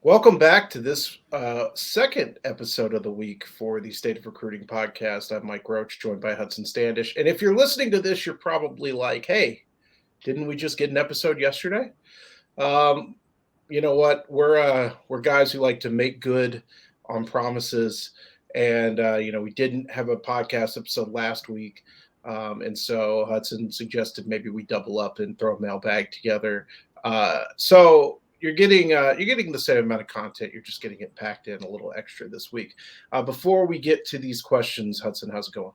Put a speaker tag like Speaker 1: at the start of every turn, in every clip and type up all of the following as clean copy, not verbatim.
Speaker 1: Welcome back to this second episode of the week for the State of Recruiting podcast. I'm Mike Roach, joined by Hudson Standish. And if you're listening to this, you're probably like, hey, didn't we just get an episode yesterday? Um, you know what? We're guys who like to make good on promises. And, we didn't have a podcast episode last week. And so Hudson suggested maybe we double up and throw a mailbag together. So you're getting the same amount of content. You're just getting it packed in a little extra this week. Before we get to these questions, Hudson, how's it going?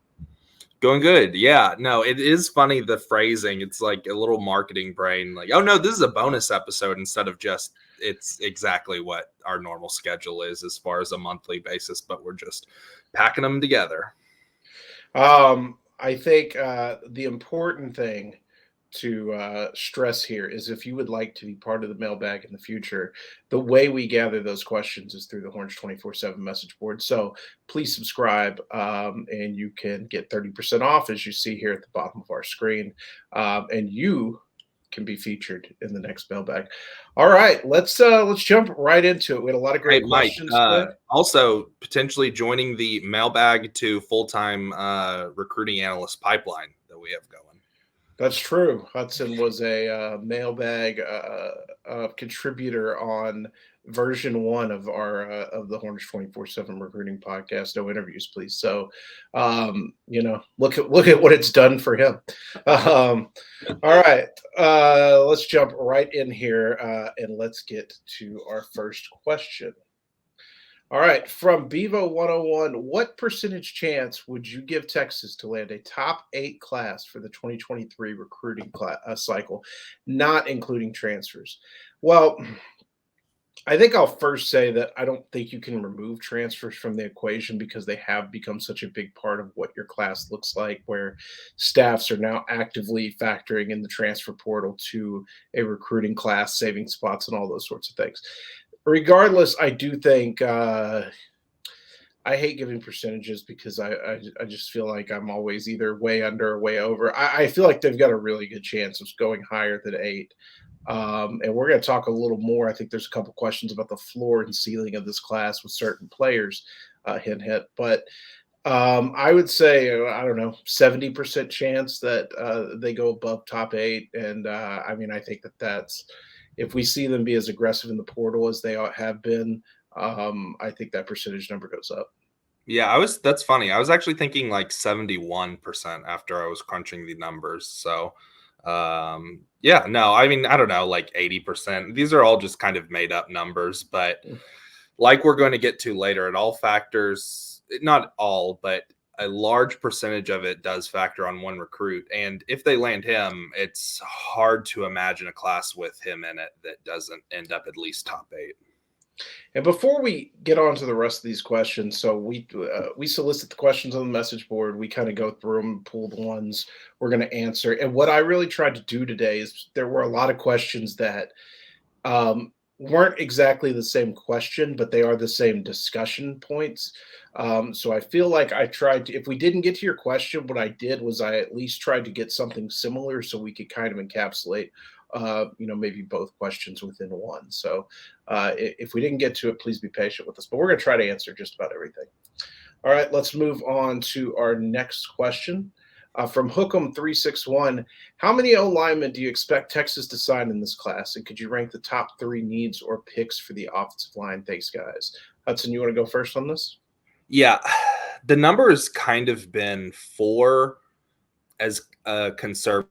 Speaker 2: Going good. Yeah. No, it is funny, the phrasing. It's like a little marketing brain. Like, oh, no, this is a bonus episode instead of just it's exactly what our normal schedule is as far as a monthly basis, but we're just packing them together.
Speaker 1: I think the important thing to stress here is if you would like to be part of the mailbag in the future, the way we gather those questions is through the Horns 24/7 message board. So please subscribe and you can get 30% off, as you see here at the bottom of our screen. And you can be featured in the next mailbag. All right, let's jump right into it. We had a lot of great questions today.
Speaker 2: Also, potentially joining the mailbag to full-time recruiting analyst pipeline that we have going.
Speaker 1: That's true. Hudson was a mailbag contributor on version 1 of our of the Hornets 24/7 recruiting podcast. No interviews, please. So, look at what it's done for him. All right, let's jump right in here and let's get to our first question. All right, from Bevo 101, what percentage chance would you give Texas to land a top 8 class for the 2023 recruiting cycle, not including transfers? Well, I think I'll first say that I don't think you can remove transfers from the equation because they have become such a big part of what your class looks like, where staffs are now actively factoring in the transfer portal to a recruiting class, saving spots, and all those sorts of things. Regardless, I do think I hate giving percentages because I just feel like I'm always either way under or way over. I feel like they've got a really good chance of going higher than 8. And we're going to talk a little more. I think there's a couple questions about the floor and ceiling of this class with certain players, hint. But I would say, I don't know, 70% chance that they go above top 8. And I think that's – if we see them be as aggressive in the portal as they have been, I think that percentage number goes up.
Speaker 2: Yeah, that's funny. I was actually thinking like 71% after I was crunching the numbers. So, I don't know, like 80%. These are all just kind of made up numbers, but like we're going to get to later, it all factors, not all, but a large percentage of it does factor on one recruit. And if they land him, it's hard to imagine a class with him in it that doesn't end up at least top 8.
Speaker 1: And before we get on to the rest of these questions, so we solicit the questions on the message board. We kind of go through them, pull the ones we're going to answer. And what I really tried to do today is there were a lot of questions that weren't exactly the same question, but they are the same discussion points. So I feel like I tried to, if we didn't get to your question, what I did was I at least tried to get something similar so we could kind of encapsulate, maybe both questions within one. So if we didn't get to it, please be patient with us, but we're going to try to answer just about everything. All right, let's move on to our next question. From Hookem361, how many O linemen do you expect Texas to sign in this class? And could you rank the top 3 needs or picks for the offensive line? Thanks, guys. Hudson, you want to go first on this?
Speaker 2: Yeah, the number has kind of been 4 as a conservative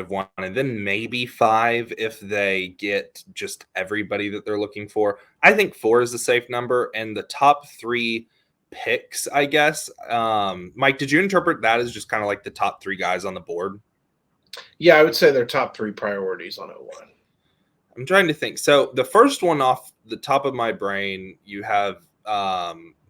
Speaker 2: one, and then maybe 5 if they get just everybody that they're looking for. I think 4 is a safe number, and the top 3 picks, I guess. Mike, did you interpret that as just kind of like the top 3 guys on the board?
Speaker 1: Yeah, I would say they're top 3 priorities on O-line.
Speaker 2: I'm trying to think. So the first one off the top of my brain, you have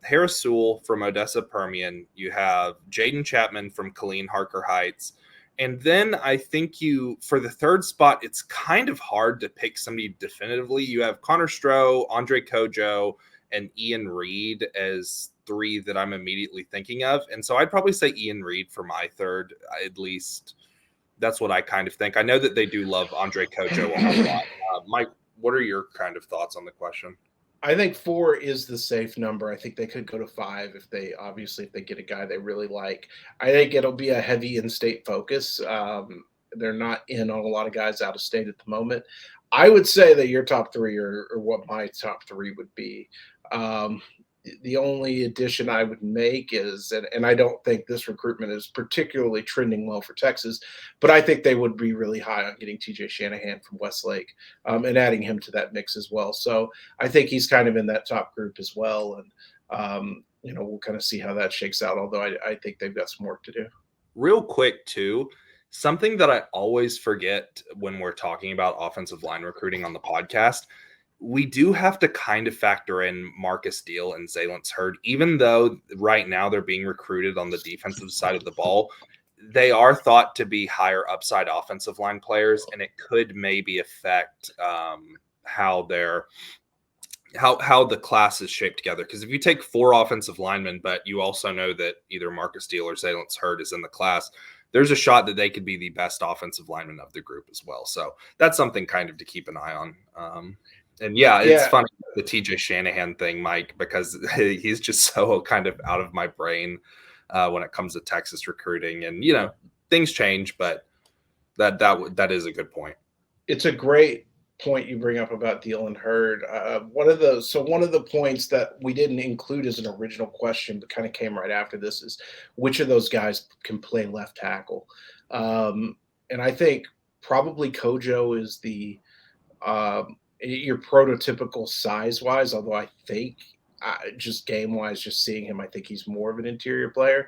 Speaker 2: Harris Sewell from Odessa Permian. You have Jaden Chapman from Killeen Harker Heights. And then I think for the third spot, it's kind of hard to pick somebody definitively. You have Connor Stroh, Andre Kojo, and Ian Reed as 3 that I'm immediately thinking of. And so I'd probably say Ian Reed for my third, at least. That's what I kind of think. I know that they do love Andre Kojo a whole lot. Mike, what are your kind of thoughts on the question?
Speaker 1: I think 4 is the safe number. I think they could go to 5 if they get a guy they really like. I think it'll be a heavy in-state focus. They're not in on a lot of guys out of state at the moment. I would say that your top 3 are what my top 3 would be. Um, the only addition I would make is, and I don't think this recruitment is particularly trending well for Texas, but I think they would be really high on getting TJ Shanahan from Westlake, and adding him to that mix as well. So I think he's kind of in that top group as well. And, we'll kind of see how that shakes out, although I think they've got some work to do.
Speaker 2: Real quick, too, something that I always forget when we're talking about offensive line recruiting on the podcast, we do have to kind of factor in Marcus Deal and Zalance Hurd, even though right now they're being recruited on the defensive side of the ball. They are thought to be higher upside offensive line players, and it could maybe affect how the class is shaped together. Because if you take 4 offensive linemen, but you also know that either Marcus Deal or Zalance Hurd is in the class, there's a shot that they could be the best offensive lineman of the group as well. So that's something kind of to keep an eye on. And it's funny, the TJ Shanahan thing, Mike, because he's just so kind of out of my brain when it comes to Texas recruiting. And, things change, but that is a good point.
Speaker 1: It's a great point you bring up about Deal and Hurd. One of the points that we didn't include as an original question, but kind of came right after this, is which of those guys can play left tackle? And I think probably Kojo is the your prototypical size-wise, although I think just game-wise, just seeing him, I think he's more of an interior player.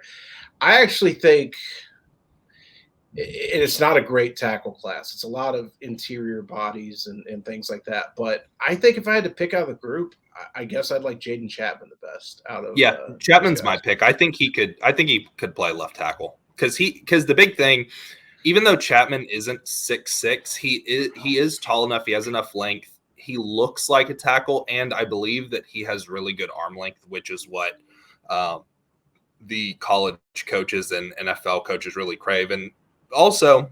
Speaker 1: I actually think it's not a great tackle class. It's a lot of interior bodies and things like that. But I think if I had to pick out of the group, I guess I'd like Jaden Chapman the best out of.
Speaker 2: Chapman's my pick. I think he could play left tackle because the big thing, even though Chapman isn't 6'6", he is tall enough. He has enough length. He looks like a tackle, and I believe that he has really good arm length, which is what the college coaches and NFL coaches really crave. And also,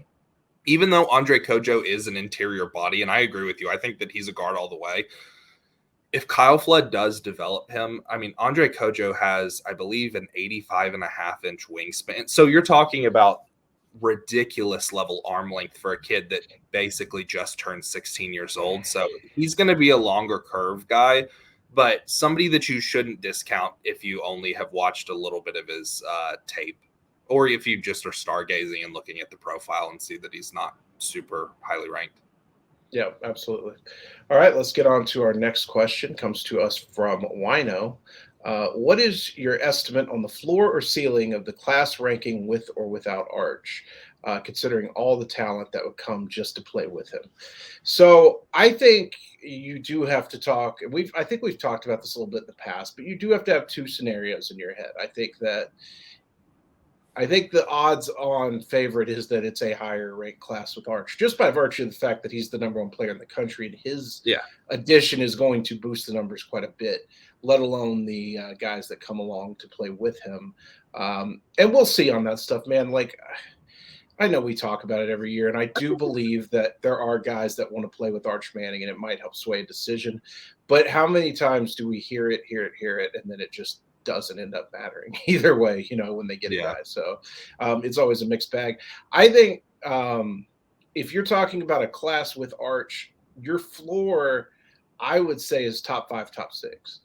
Speaker 2: even though Andre Kojo is an interior body, and I agree with you, I think that he's a guard all the way. If Kyle Flood does develop him, I mean, Andre Kojo has, I believe, an 85.5-inch wingspan. So you're talking about ridiculous level arm length for a kid that basically just turned 16 years old. So he's going to be a longer curve guy, but somebody that you shouldn't discount if you only have watched a little bit of his tape, or if you just are stargazing and looking at the profile and see that he's not super highly ranked.
Speaker 1: Yeah, absolutely. All right, let's get on to our next question. Comes to us from Wino. What is your estimate on the floor or ceiling of the class ranking with or without Arch, considering all the talent that would come just to play with him? So I think you do have to talk. I think we've talked about this a little bit in the past, but you do have to have 2 scenarios in your head. I think the odds-on favorite is that it's a higher ranked class with Arch, just by virtue of the fact that he's the number 1 player in the country, and his addition is going to boost the numbers quite a bit, let alone the guys that come along to play with him. And we'll see on that stuff, man. Like, I know we talk about it every year, and I do believe that there are guys that want to play with Arch Manning, and it might help sway a decision. But how many times do we hear it, and then it just doesn't end up mattering either way, when they get a guy. So it's always a mixed bag. I think if you're talking about a class with Arch, your floor, I would say, is top 5, top 6.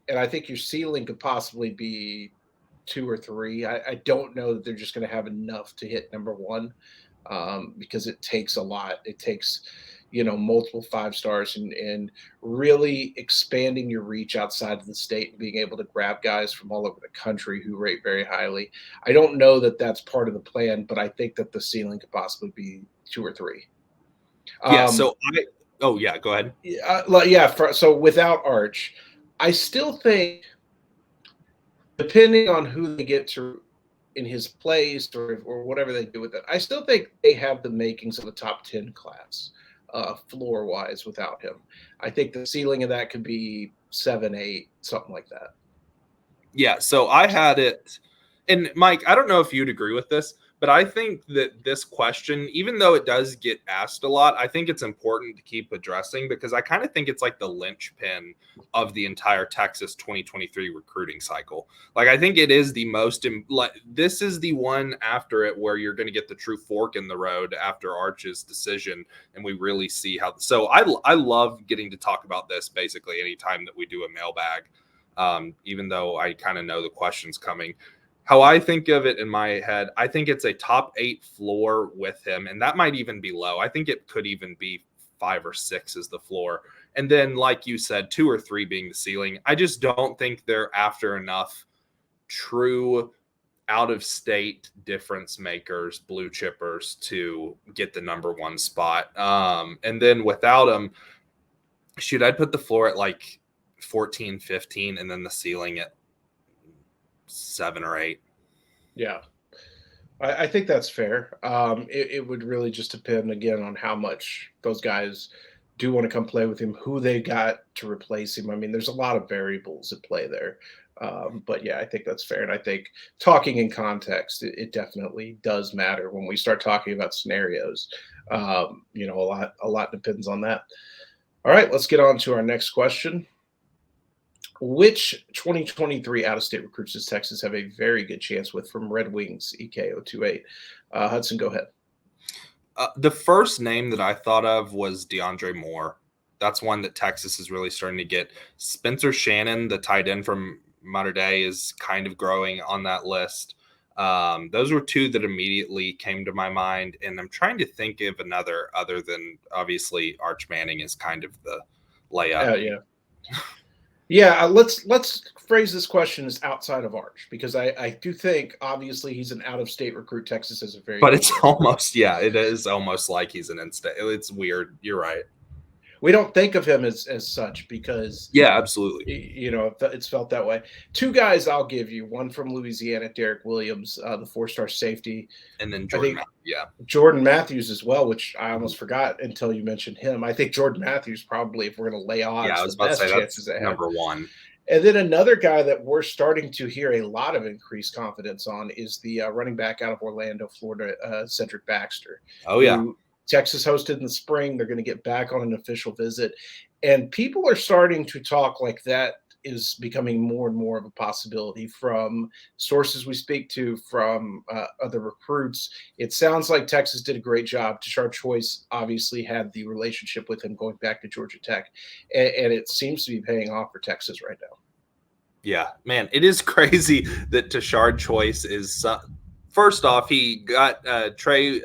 Speaker 1: And I think your ceiling could possibly be 2 or 3. I don't know that they're just going to have enough to hit number 1 because it takes a lot. It takes, multiple 5 stars and really expanding your reach outside of the state and being able to grab guys from all over the country who rate very highly. I don't know that that's part of the plan, but I think that the ceiling could possibly be 2 or 3.
Speaker 2: Go ahead.
Speaker 1: So without Arch, I still think, depending on who they get to in his place or whatever they do with it, I still think they have the makings of a top 10 class. Floor-wise without him. I think the ceiling of that could be 7, 8, something like that.
Speaker 2: Yeah, so I had it, and Mike, I don't know if you'd agree with this, But I think that this question, even though it does get asked a lot, I think it's important to keep addressing because I kind of think it's like the linchpin of the entire Texas 2023 recruiting cycle. Like, I think it is the most, like, this is the one after it where you're going to get the true fork in the road after Arch's decision. And we really see how, so I love getting to talk about this basically anytime that we do a mailbag, even though I kind of know the question's coming. How I think of it in my head, I think it's a top 8 floor with him, and that might even be low. I think it could even be 5 or 6 as the floor. And then, like you said, 2 or 3 being the ceiling. I just don't think they're after enough true out-of-state difference makers, blue chippers to get the number 1 spot. And then without them, shoot, I'd put the floor at like 14, 15, and then the ceiling at 7 or 8.
Speaker 1: Yeah, I think that's fair. It would really just depend again on how much those guys do want to come play with him, who they got to replace him. I mean, there's a lot of variables at play there. But yeah, I think that's fair. And I think talking in context, it definitely does matter when we start talking about scenarios. A lot depends on that. All right, let's get on to our next question. Which 2023 out-of-state recruits does Texas have a very good chance with from Red Wings EK028? Hudson, go ahead.
Speaker 2: The first name that I thought of was DeAndre Moore. That's one that Texas is really starting to get. Spencer Shannon, the tight end from Mater Dei, is kind of growing on that list. Those were 2 that immediately came to my mind, and I'm trying to think of another other than obviously Arch Manning is kind of the layup.
Speaker 1: Yeah. Yeah, let's phrase this question as outside of Arch because I do think obviously he's an out-of-state recruit. Texas is a very,
Speaker 2: but it's almost it is almost like he's an in-state. It's weird. You're right.
Speaker 1: We don't think of him as such because
Speaker 2: absolutely,
Speaker 1: it's felt that way. 2 guys I'll give you, one from Louisiana, Derek Williams, the 4-star safety,
Speaker 2: and then
Speaker 1: Jordan Matthews as well, which I almost forgot until you mentioned him. I think Jordan Matthews probably, if we're going to lay odds,
Speaker 2: I was about to say
Speaker 1: chances
Speaker 2: that's number 1.
Speaker 1: And then another guy that we're starting to hear a lot of increased confidence on is the running back out of Orlando, Florida, Cedric Baxter.
Speaker 2: Oh yeah.
Speaker 1: Texas hosted in the spring. They're going to get back on an official visit. And people are starting to talk like that is becoming more and more of a possibility from sources we speak to, from other recruits. It sounds like Texas did a great job. Tashard Choice obviously had the relationship with him going back to Georgia Tech. And it seems to be paying off for Texas right now.
Speaker 2: Yeah, man, it is crazy that Tashard Choice is first off, he got Trey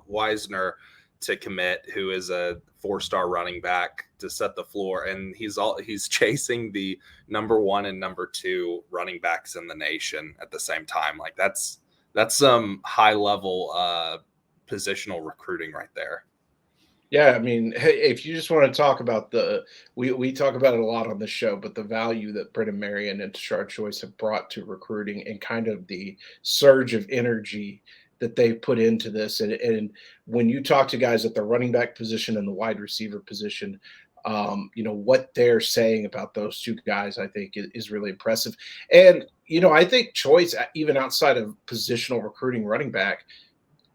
Speaker 2: Wisner to commit, who is a 4-star running back to set the floor, and he's chasing the number 1 and number 2 running backs in the nation at the same time. Like that's some high level positional recruiting right there.
Speaker 1: Yeah, I mean, if you just want to talk about we talk about it a lot on this show, but the value that Brennan Marion and Tashard Choice have brought to recruiting and kind of the surge of energy that they've put into this. And when you talk to guys at the running back position and the wide receiver position, what they're saying about those 2 guys, I think is really impressive. And, I think Choice, even outside of positional recruiting running back,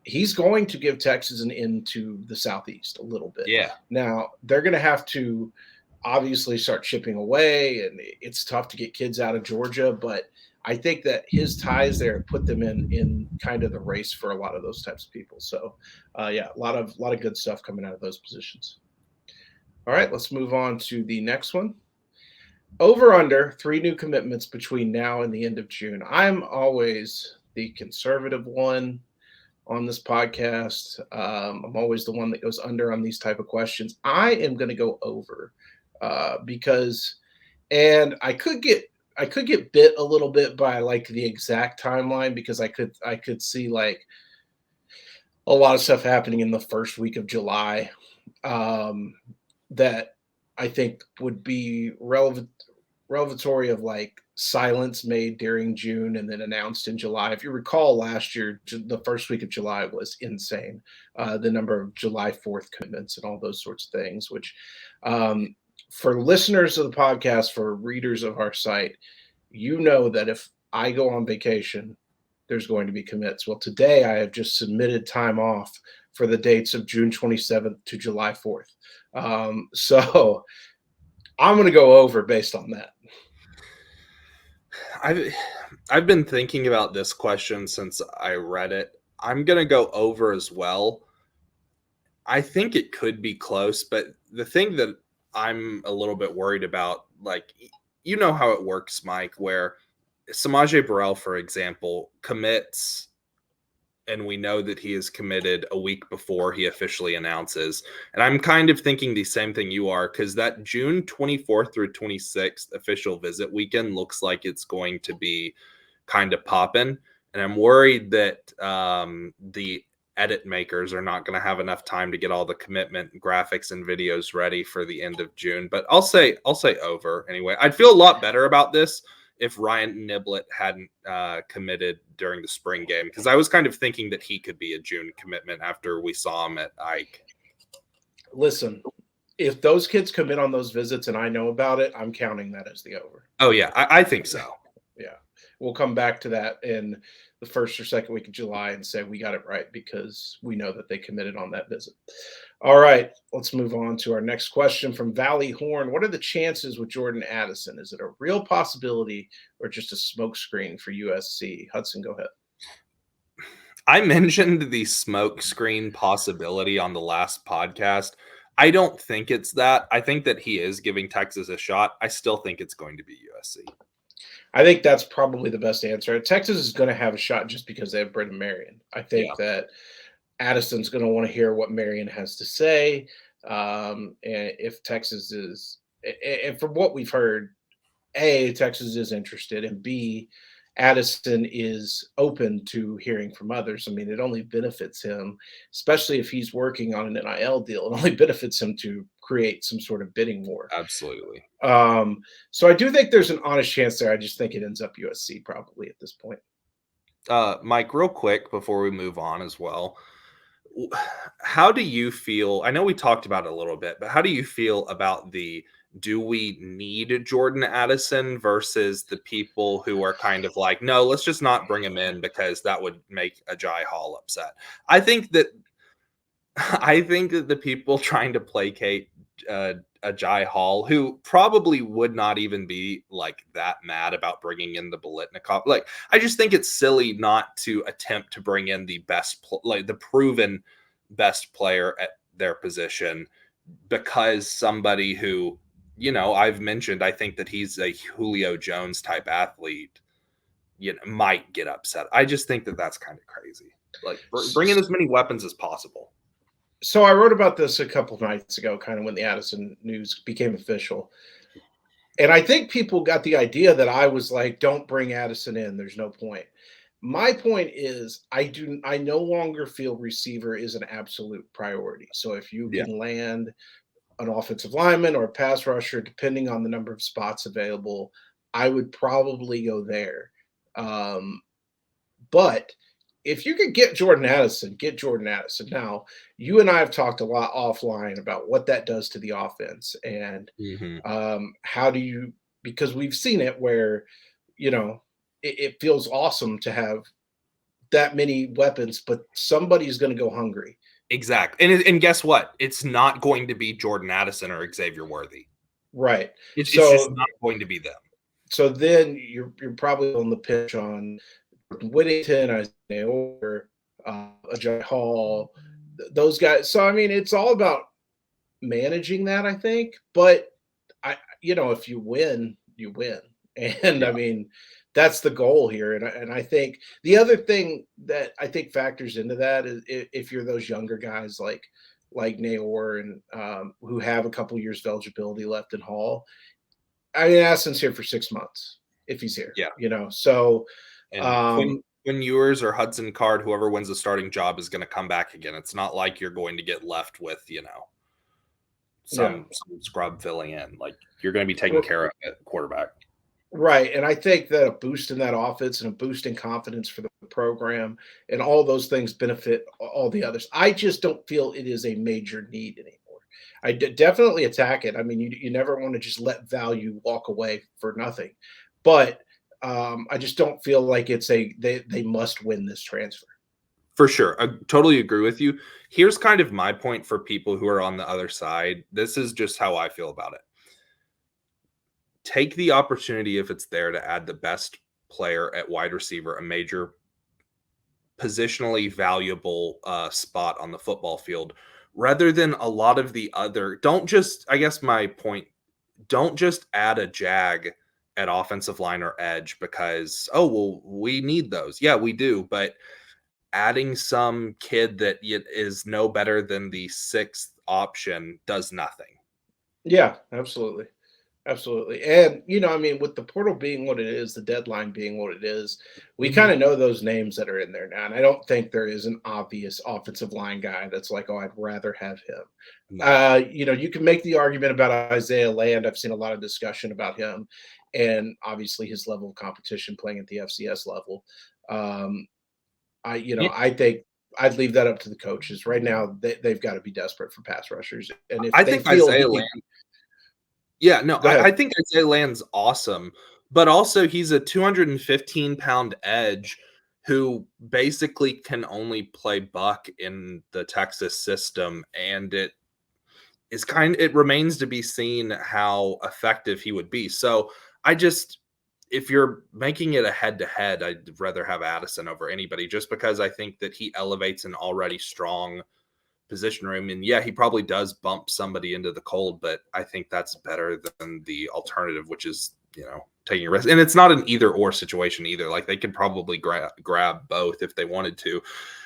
Speaker 1: he's going to give Texas an into the Southeast a little bit.
Speaker 2: Yeah.
Speaker 1: Now they're going to have to obviously start chipping away, and it's tough to get kids out of Georgia, but I think that his ties there put them in kind of the race for a lot of those types of people. So, a lot of good stuff coming out of those positions. All right, let's move on to the next one. Over under 3 new commitments between now and the end of June. I'm always the conservative one on this podcast. I'm always the one that goes under on these type of questions. I am going to go over because, and I could get bit a little bit by like the exact timeline because I could see like a lot of stuff happening in the first week of July that I think would be revelatory of like silence made during June and then announced in July. If you recall last year, the first week of July was insane. The number of July 4th commitments and all those sorts of things, which for listeners of the podcast, for readers of our site, that if I go on vacation there's going to be commits. Well, today I have just submitted time off for the dates of June 27th to July 4th. So I'm going to go over based on that.
Speaker 2: I've been thinking about this question since I read it. I'm going to go over as well. I think it could be close, but the thing that I'm a little bit worried about, like, you know how it works, Mike, where Samaje Burrell, for example, commits, and we know that he is committed a week before he officially announces. And I'm kind of thinking the same thing you are, because that June 24th through 26th official visit weekend looks like it's going to be kind of popping. And I'm worried that the edit makers are not going to have enough time to get all the commitment graphics and videos ready for the end of June. But I'll say over anyway. I'd feel a lot better about this if Ryan Niblett hadn't committed during the spring game, because I was kind of thinking that he could be a June commitment after we saw him at Ike.
Speaker 1: Listen, if those kids commit on those visits and I know about it, I'm counting that as the over.
Speaker 2: Oh, yeah, I think so.
Speaker 1: Yeah. We'll come back to that in the first or second week of July and say we got it right because we know that they committed on that visit. All right, let's move on to our next question from Valley Horn. What are the chances with Jordan Addison? Is it a real possibility or just a smokescreen for USC? Hudson, go ahead.
Speaker 2: I mentioned the smokescreen possibility on the last podcast. I don't think it's that. I think that he is giving Texas a shot. I still think it's going to be USC.
Speaker 1: I think that's probably the best answer. Texas is going to have a shot just because they have Brendan Marion. I think that Addison's going to want to hear what Marion has to say. And if Texas is, and from what we've heard, A, Texas is interested, and B, Addison is open to hearing from others. I mean, it only benefits him, especially if he's working on an NIL deal. It only benefits him to create some sort of bidding war.
Speaker 2: Absolutely.
Speaker 1: So I do think there's an honest chance there. I just think it ends up USC probably at this point.
Speaker 2: Mike, real quick before we move on as well, how do you feel? I know we talked about it a little bit, but how do you feel about do we need Jordan Addison versus the people who are kind of like, no, let's just not bring him in because that would make Ajay Hall upset? I think that the people trying to placate Ajay Hall, who probably would not even be like that mad about bringing in the Biletnikoff. Like, I just think it's silly not to attempt to bring in the best, the proven best player at their position, because somebody who, I've mentioned, I think that he's a Julio Jones type athlete, might get upset. I just think that that's kind of crazy. Like, bring in as many weapons as possible.
Speaker 1: So I wrote about this a couple of nights ago, kind of when the Addison news became official. And I think people got the idea that I was like, don't bring Addison in. There's no point. My point is I no longer feel receiver is an absolute priority. So if you can land an offensive lineman or a pass rusher, depending on the number of spots available, I would probably go there. But if you could get Jordan Addison, get Jordan Addison. Now, you and I have talked a lot offline about what that does to the offense and how do you, because we've seen it where, it feels awesome to have that many weapons, but somebody's going to go hungry.
Speaker 2: Exactly. And guess what? It's not going to be Jordan Addison or Xavier Worthy.
Speaker 1: Right.
Speaker 2: It's just not going to be them.
Speaker 1: So then you're probably on the pitch on Whittington, Isaiah Orr, Ajay Hall, those guys. So, I mean, it's all about managing that, I think. But, if you win, you win. And, I mean, that's the goal here. And I think the other thing that I think factors into that is if you're those younger guys like Naor and who have a couple years of eligibility left in Hall, I mean, Addison's here for 6 months if he's here.
Speaker 2: Yeah.
Speaker 1: So –
Speaker 2: and Quinn Ewers or Hudson Card, whoever wins the starting job, is going to come back again. It's not like you're going to get left with, some scrub filling in. Like, you're going to be taken care of at quarterback.
Speaker 1: Right. And I think that a boost in that offense and a boost in confidence for the program and all those things benefit all the others. I just don't feel it is a major need anymore. I definitely attack it. I mean, you never want to just let value walk away for nothing. But I just don't feel like they must win this transfer.
Speaker 2: For sure. I totally agree with you. Here's kind of my point for people who are on the other side. This is just how I feel about it. Take the opportunity if it's there to add the best player at wide receiver, a major positionally valuable spot on the football field, rather than a lot of the other. Don't just, I guess my point, don't just add a jag at offensive line or edge because, oh, well, we need those. Yeah, we do. But adding some kid that is no better than the sixth option does nothing.
Speaker 1: Yeah, absolutely. Absolutely. And, I mean, with the portal being what it is, the deadline being what it is, we
Speaker 2: Mhm.
Speaker 1: kind of know those names that are in there now. And I don't think there is an obvious offensive line guy that's like, oh, I'd rather have him.
Speaker 2: No,
Speaker 1: You can make the argument about Isaiah Land. I've seen a lot of discussion about him and obviously his level of competition playing at the FCS level. Um,
Speaker 2: yeah,
Speaker 1: I think I'd leave that up to the coaches. Right now, they've got to be desperate for pass rushers. And if
Speaker 2: I
Speaker 1: they
Speaker 2: think
Speaker 1: feel
Speaker 2: Isaiah Land. Yeah, no,
Speaker 1: go ahead.
Speaker 2: I think Isaiah Land's awesome, but also he's a 215-pound edge who basically can only play buck in the Texas system, and it remains to be seen how effective he would be. So I just, if you're making it a head to head, I'd rather have Addison over anybody just because I think that he elevates an already strong position room. And yeah, he probably does bump somebody into the cold, but I think that's better than the alternative, which is, taking a risk. And it's not an either or situation either. Like they could probably grab both if they wanted to.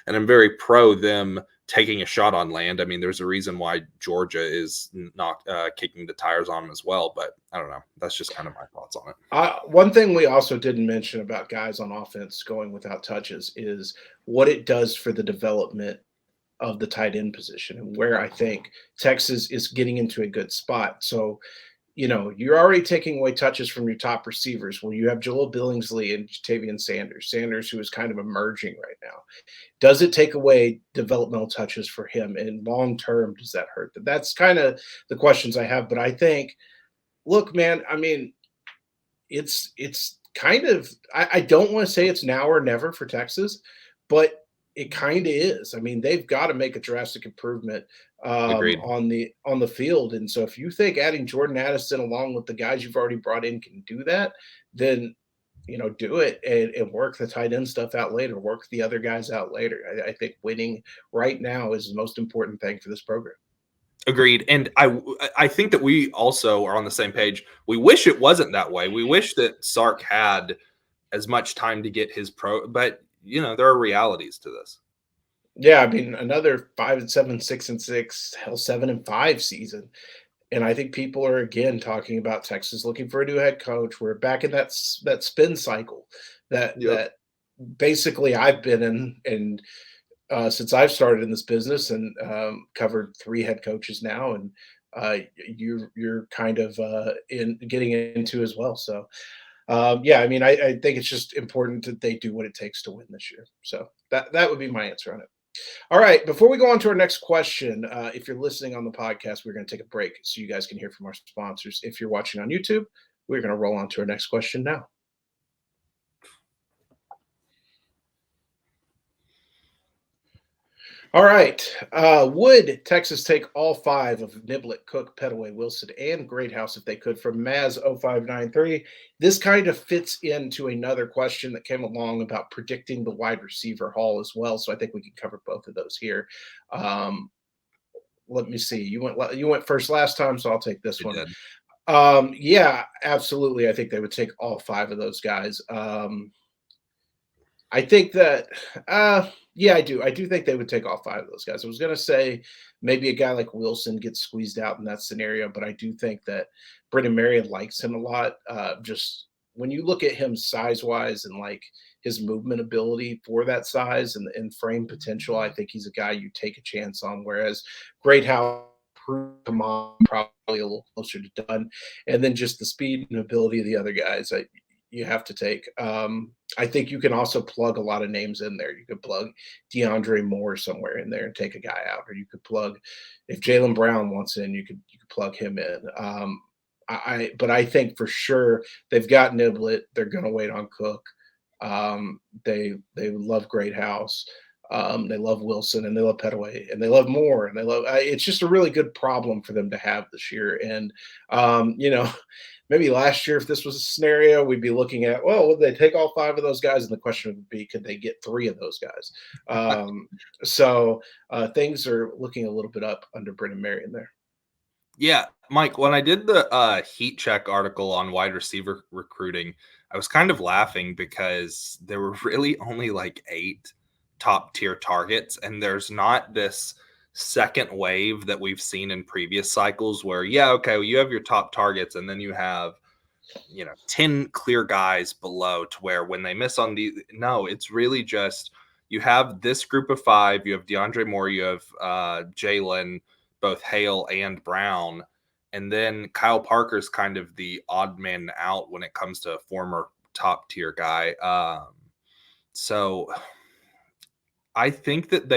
Speaker 2: And I'm very pro them taking a shot on Land. I mean, there's a reason why Georgia is not kicking the tires on him as well. But I don't know. That's just kind of my thoughts on it.
Speaker 1: One thing we also didn't mention about guys on offense going without touches is what it does for the development of the tight end position and where I think Texas is getting into a good spot. So, you're already taking away touches from your top receivers. Well, you have Joel Billingsley and Jatavian Sanders, who is kind of emerging right now. Does it take away developmental touches for him? And long term, does that hurt? That's kind of the questions I have. But I think, look, man, I mean, it's kind of I don't want to say it's now or never for Texas, but it kind of is. I mean, they've got to make a drastic improvement
Speaker 2: Agreed.
Speaker 1: on the field, and so if you think adding Jordan Addison along with the guys you've already brought in can do that, then do it and work the tight end stuff out later, work the other guys out later. I think winning right now is the most important thing for this program.
Speaker 2: Agreed. And I think that we also are on the same page. We wish it wasn't that way. We wish that Sark had as much time to get his but there are realities to this.
Speaker 1: Yeah, I mean, another 5-7, 6-6, hell, 7-5 season. And I think people are again talking about Texas looking for a new head coach. We're back in that spin cycle
Speaker 2: Yep.
Speaker 1: that basically I've been in, and since I've started in this business and covered 3 head coaches now, and you're kind of in getting into as well. So yeah, I mean, I think it's just important that they do what it takes to win this year. So that would be my answer on it. All right. Before we go on to our next question, if you're listening on the podcast, we're going to take a break so you guys can hear from our sponsors. If you're watching on YouTube, we're going to roll on to our next question now. All right. Would Texas take all 5 of Niblett, Cook, Petaway, Wilson, and Greathouse if they could from Maz0593? This kind of fits into another question that came along about predicting the wide receiver haul as well. So I think we can cover both of those here. Let me see. You went first last time, so I'll take this
Speaker 2: I
Speaker 1: one.
Speaker 2: did.
Speaker 1: Yeah, absolutely. I think they would take all 5 of those guys. I think that, yeah, I do. I do think they would take all 5 of those guys. I was going to say maybe a guy like Wilson gets squeezed out in that scenario, but I do think that Brendan Marion likes him a lot. Just when you look at him size wise and like his movement ability for that size and frame potential, I think he's a guy you take a chance on. Whereas Greathouse proved him on probably a little closer to done, and then just the speed and ability of the other guys. You have to take. I think you can also plug a lot of names in there. You could plug DeAndre Moore somewhere in there and take a guy out, or you could plug if Jalen Brown wants in, you could plug him in. But I think for sure they've got Niblet. They're going to wait on Cook. They love Great House. They love Wilson and they love Petaway and they love Moore and they love. It's just a really good problem for them to have this year. And maybe last year, if this was a scenario, we'd be looking at, well, would they take all five of those guys? And the question would be, could they get three of those guys? Things are looking a little bit up under Brennan Marion there.
Speaker 2: Yeah, Mike, when I did the heat check article on wide receiver recruiting, I was kind of laughing because there were really only like 8 top tier targets, and there's not this second wave that we've seen in previous cycles where, yeah, okay, well, you have your top targets, and then you have 10 clear guys below to where when they miss on no, it's really just you have this group of 5, you have DeAndre Moore, you have Jalen, both Hale and Brown, and then Kyle Parker's kind of the odd man out when it comes to a former top tier guy. So I think that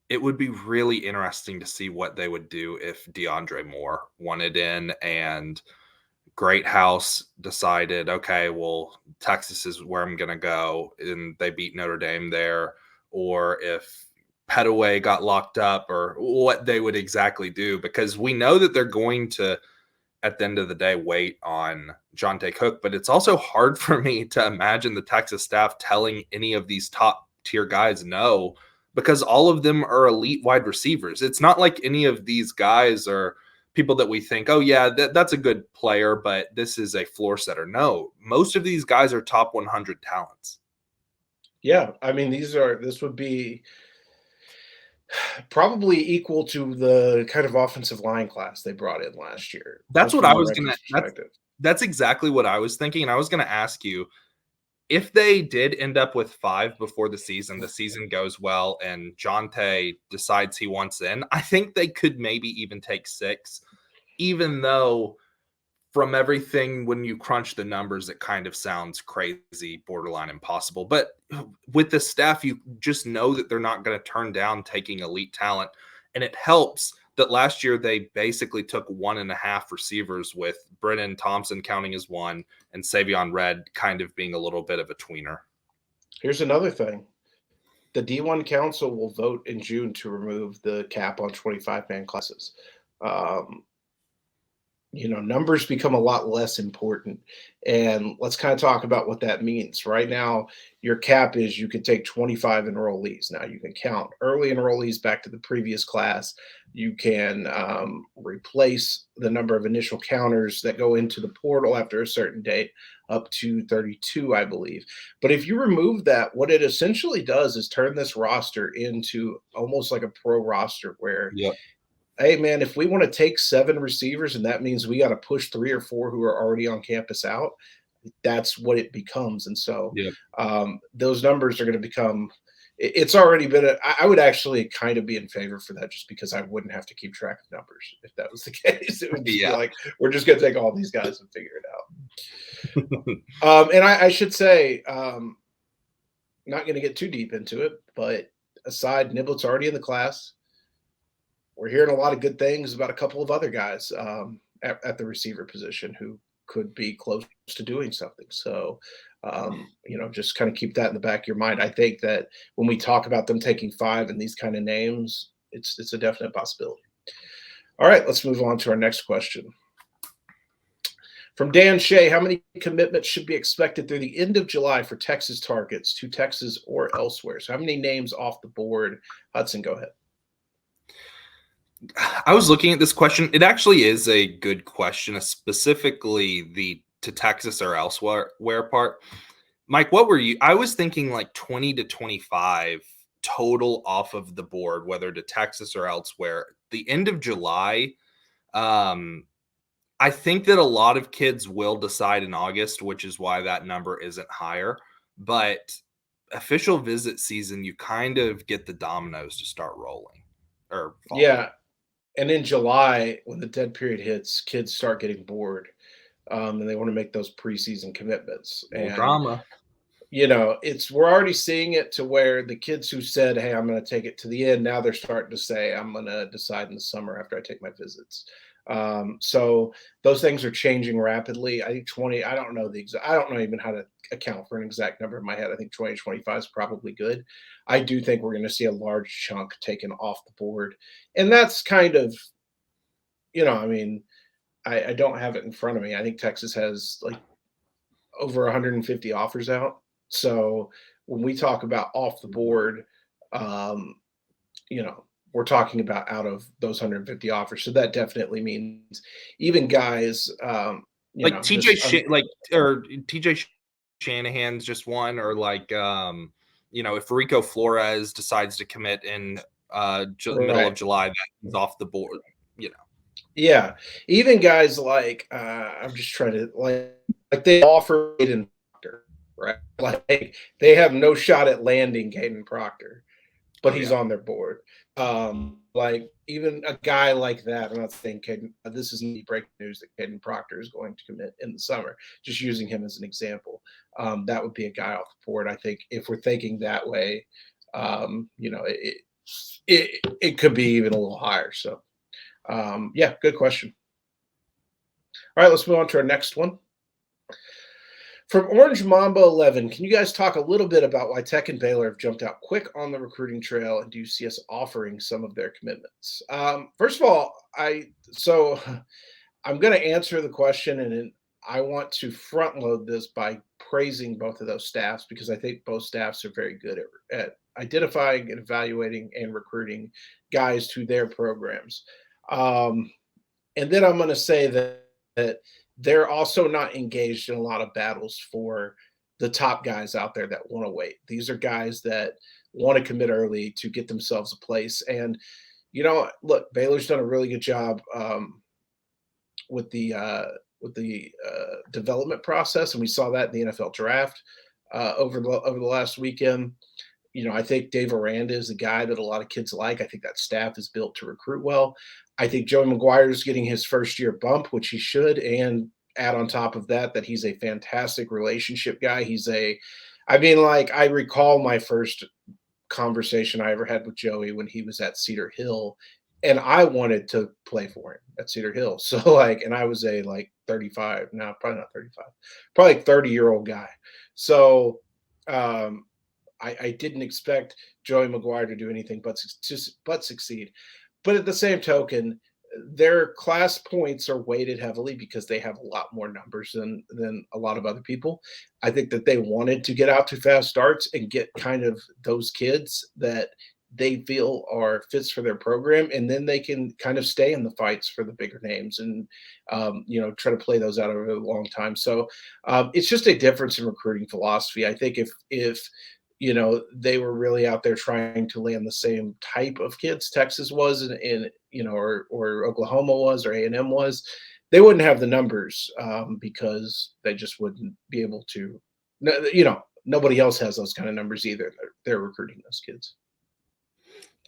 Speaker 2: it would be really interesting to see what they would do if DeAndre Moore wanted in and Great House decided, okay, well, Texas is where I'm going to go, and they beat Notre Dame there, or if Petaway got locked up, or what they would exactly do, because we know that they're going to, at the end of the day, wait on Jonte Cook, but it's also hard for me to imagine the Texas staff telling any of these top tier guys no, because all of them are elite wide receivers. It's not like any of these guys are people that we think, oh yeah, that's a good player, but this is a floor setter. No, most of these guys are top 100 talents.
Speaker 1: Yeah, I mean, this would be probably equal to the kind of offensive line class they brought in last year.
Speaker 2: That's what I was going
Speaker 1: to.
Speaker 2: That's exactly what I was thinking. And I was going to ask you, if they did end up with 5 before the season goes well, and Jonte decides he wants in, I think they could maybe even take 6, even though from everything, when you crunch the numbers, it kind of sounds crazy, borderline impossible. But with the staff, you just know that they're not going to turn down taking elite talent. And it helps that last year they basically took 1.5 receivers, with Brennan Thompson counting as 1 and Savion Red kind of being a little bit of a tweener.
Speaker 1: Here's another thing. The D1 Council will vote in June to remove the cap on 25-man classes. Numbers become a lot less important. And let's kind of talk about what that means. Right now, your cap is you can take 25 enrollees. Now you can count early enrollees back to the previous class. You can replace the number of initial counters that go into the portal after a certain date up to 32, I believe. But if you remove that, what it essentially does is turn this roster into almost like a pro roster where hey, man, if we want to take 7 receivers and that means we got to push 3 or 4 who are already on campus out, that's what it becomes. And so those numbers are going to become – it's already been – I would actually kind of be in favor for that, just because I wouldn't have to keep track of numbers if that was the case. It would just be like, we're just going to take all these guys and figure it out. And I should say, not going to get too deep into it, but aside, Niblet's already in the class. We're hearing a lot of good things about a couple of other guys at the receiver position who could be close to doing something. So, just kind of keep that in the back of your mind. I think that when we talk about them taking 5 and these kind of names, it's a definite possibility. All right, let's move on to our next question. From Dan Shea, how many commitments should be expected through the end of July for Texas targets to Texas or elsewhere? So how many names off the board? Hudson, go ahead.
Speaker 2: I was looking at this question. It actually is a good question, specifically the to Texas or elsewhere part. Mike, what were you? I was thinking like 20 to 25 total off of the board, whether to Texas or elsewhere. The end of July, I think that a lot of kids will decide in August, which is why that number isn't higher. But official visit season, you kind of get the dominoes to start rolling.
Speaker 1: Yeah. And in July, when the dead period hits, kids start getting bored, and they want to make those preseason commitments. And
Speaker 2: drama.
Speaker 1: We're already seeing it to where the kids who said, hey, I'm going to take it to the end, now they're starting to say, I'm going to decide in the summer after I take my visits. So those things are changing rapidly. I think 20, I don't know the exact, I don't know even how to account for an exact number in my head. I think 2025 is probably good. I do think we're going to see a large chunk taken off the board. And that's kind of, I mean, I don't have it in front of me. I think Texas has like over 150 offers out. So when we talk about off the board, um, you know, we're talking about out of those 150 offers. So that definitely means even guys,
Speaker 2: Like
Speaker 1: just
Speaker 2: or TJ Shanahan's just one, or like if Rico Flores decides to commit in middle of
Speaker 1: right.
Speaker 2: July, that he's off the board. You know,
Speaker 1: Yeah. Even guys like I'm just trying to like they offer Caden Proctor, right? Like they have no shot at landing Caden Proctor, but
Speaker 2: oh
Speaker 1: he's
Speaker 2: yeah,
Speaker 1: on their board. Like even a guy like that, I'm not saying Caden, this is not breaking news that Caden Proctor is going to commit in the summer. Just using him as an example, that would be a guy off the board. I think if we're thinking that way, it could be even a little higher. So yeah, good question. All right, let's move on to our next one. From Orange Mambo 11, can you guys talk a little bit about why Tech and Baylor have jumped out quick on the recruiting trail, and do you see us offering some of their commitments? First of all, I'm going to answer the question, and I want to front load this by praising both of those staffs because I think both staffs are very good at identifying and evaluating and recruiting guys to their programs. Um, and then I'm going to say that they're also not engaged in a lot of battles for the top guys out there that want to wait. These are guys that want to commit early to get themselves a place. And look, Baylor's done a really good job with the development process, and we saw that in the NFL draft over the last weekend. I think Dave Aranda is a guy that a lot of kids like. I think that staff is built to recruit well. I think Joey McGuire is getting his first year bump, which he should, and add on top of that he's a fantastic relationship guy. I recall my first conversation I ever had with Joey when he was at Cedar Hill, and I wanted to play for him at Cedar Hill. So and I was a 35, no, probably not 35, probably 30-year-old guy. So I didn't expect Joey McGuire to do anything but succeed. But at the same token, their class points are weighted heavily because they have a lot more numbers than a lot of other people. I think that they wanted to get out to fast starts and get kind of those kids that they feel are fits for their program, and then they can kind of stay in the fights for the bigger names and try to play those out over a long time. So it's just a difference in recruiting philosophy. I think if they were really out there trying to land the same type of kids Texas was or Oklahoma was or A&M was, they wouldn't have the numbers because they just wouldn't be able to. Nobody else has those kind of numbers either. They're recruiting those kids.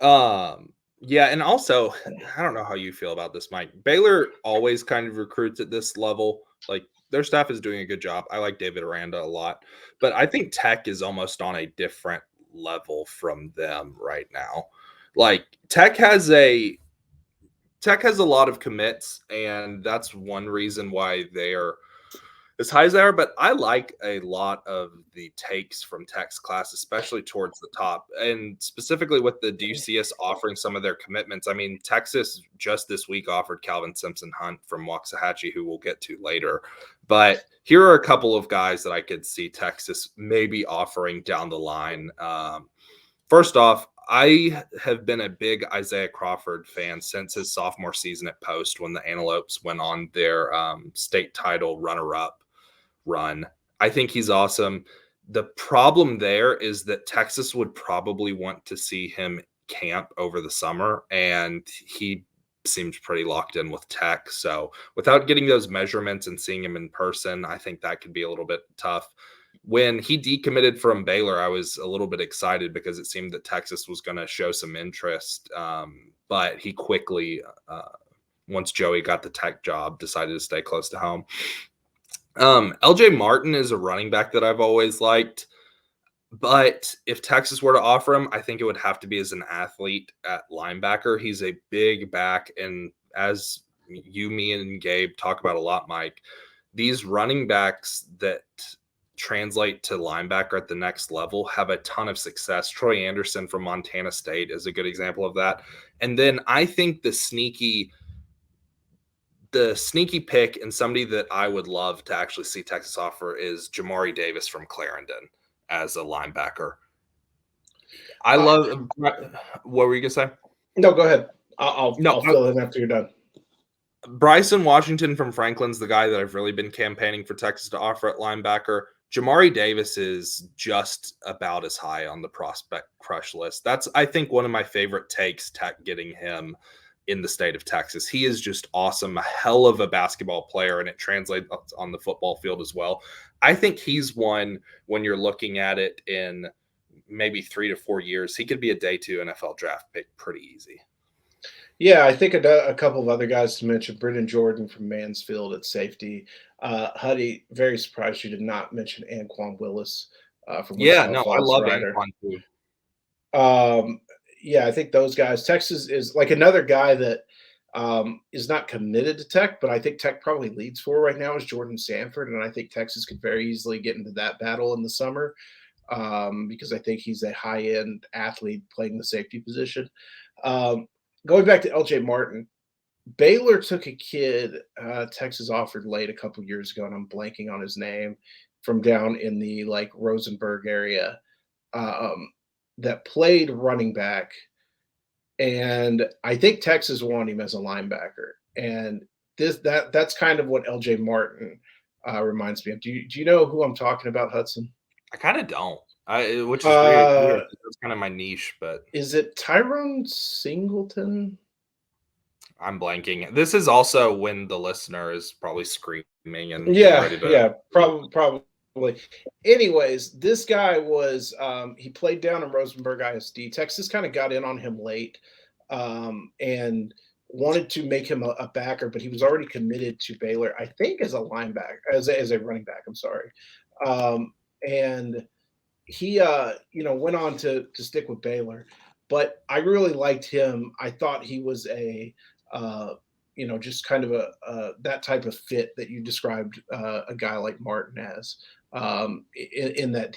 Speaker 2: Yeah, and also I don't know how you feel about this, Mike. Baylor always kind of recruits at this level. Like their staff is doing a good job. I like David Aranda a lot, but I think Tech is almost on a different level from them right now. Like Tech has a lot of commits, and that's one reason why they're as high as they are. But I like a lot of the takes from Tech's class, especially towards the top, and specifically with the DCS offering some of their commitments. I mean, Texas just this week offered Calvin Simpson Hunt from Waxahachie, who we'll get to later. But here are a couple of guys that I could see Texas maybe offering down the line. First off, I have been a big Isaiah Crawford fan since his sophomore season at Post when the Antelopes went on their state title runner-up run. I think he's awesome. The problem there is that Texas would probably want to see him camp over the summer, and he seems pretty locked in with Tech. So without getting those measurements and seeing him in person, I think that could be a little bit tough. When he decommitted from Baylor, I was a little bit excited because it seemed that Texas was going to show some interest. But he quickly, once Joey got the Tech job, decided to stay close to home. LJ Martin is a running back that I've always liked. But if Texas were to offer him, I think it would have to be as an athlete at linebacker. He's a big back, and as you, me, and Gabe talk about a lot, Mike. These running backs that translate to linebacker at the next level have a ton of success. Troy Anderson from Montana State is a good example of that. And then I think the sneaky pick and somebody that I would love to actually see Texas offer is Jamari Davis from Clarendon as a linebacker. I love. What were you gonna say?
Speaker 1: No, go ahead. I'll fill in after you're done.
Speaker 2: Bryson Washington from Franklin's the guy that I've really been campaigning for Texas to offer at linebacker. Jamari Davis is just about as high on the prospect crush list. That's, I think, one of my favorite takes, getting him in the state of Texas. He is just awesome, a hell of a basketball player, and it translates on the football field as well. I think he's one, when you're looking at it in maybe 3 to 4 years, he could be a day 2 NFL draft pick pretty easy.
Speaker 1: Yeah, I think a couple of other guys to mention. Brendan Jordan from Mansfield at safety. Huddy, very surprised you did not mention Anquan Willis from Wichita Falls
Speaker 2: I love
Speaker 1: Rider.
Speaker 2: Anquan too.
Speaker 1: Yeah, I think those guys. Texas is like another guy that is not committed to Tech, but I think Tech probably leads for right now is Jordan Sanford, and I think Texas could very easily get into that battle in the summer because I think he's a high-end athlete playing the safety position. Going back to LJ Martin, Baylor took a kid Texas offered late a couple years ago, and I'm blanking on his name, from down in the like Rosenberg area that played running back. And I think Texas wanted him as a linebacker. And that's kind of what LJ Martin reminds me of. Do you know who I'm talking about, Hudson?
Speaker 2: I kind of don't. Which is weird. That's kind of my niche, but
Speaker 1: is it Tyrone Singleton?
Speaker 2: I'm blanking. This is also when the listener is probably screaming and
Speaker 1: probably. Anyways, this guy was he played down in Rosenberg ISD. Texas kind of got in on him late and wanted to make him a backer, but he was already committed to Baylor, I think, as a linebacker, as a running back. I'm sorry, and he went on to stick with Baylor, but I really liked him. I thought he was a just kind of that type of fit that you described a guy like Martin as in that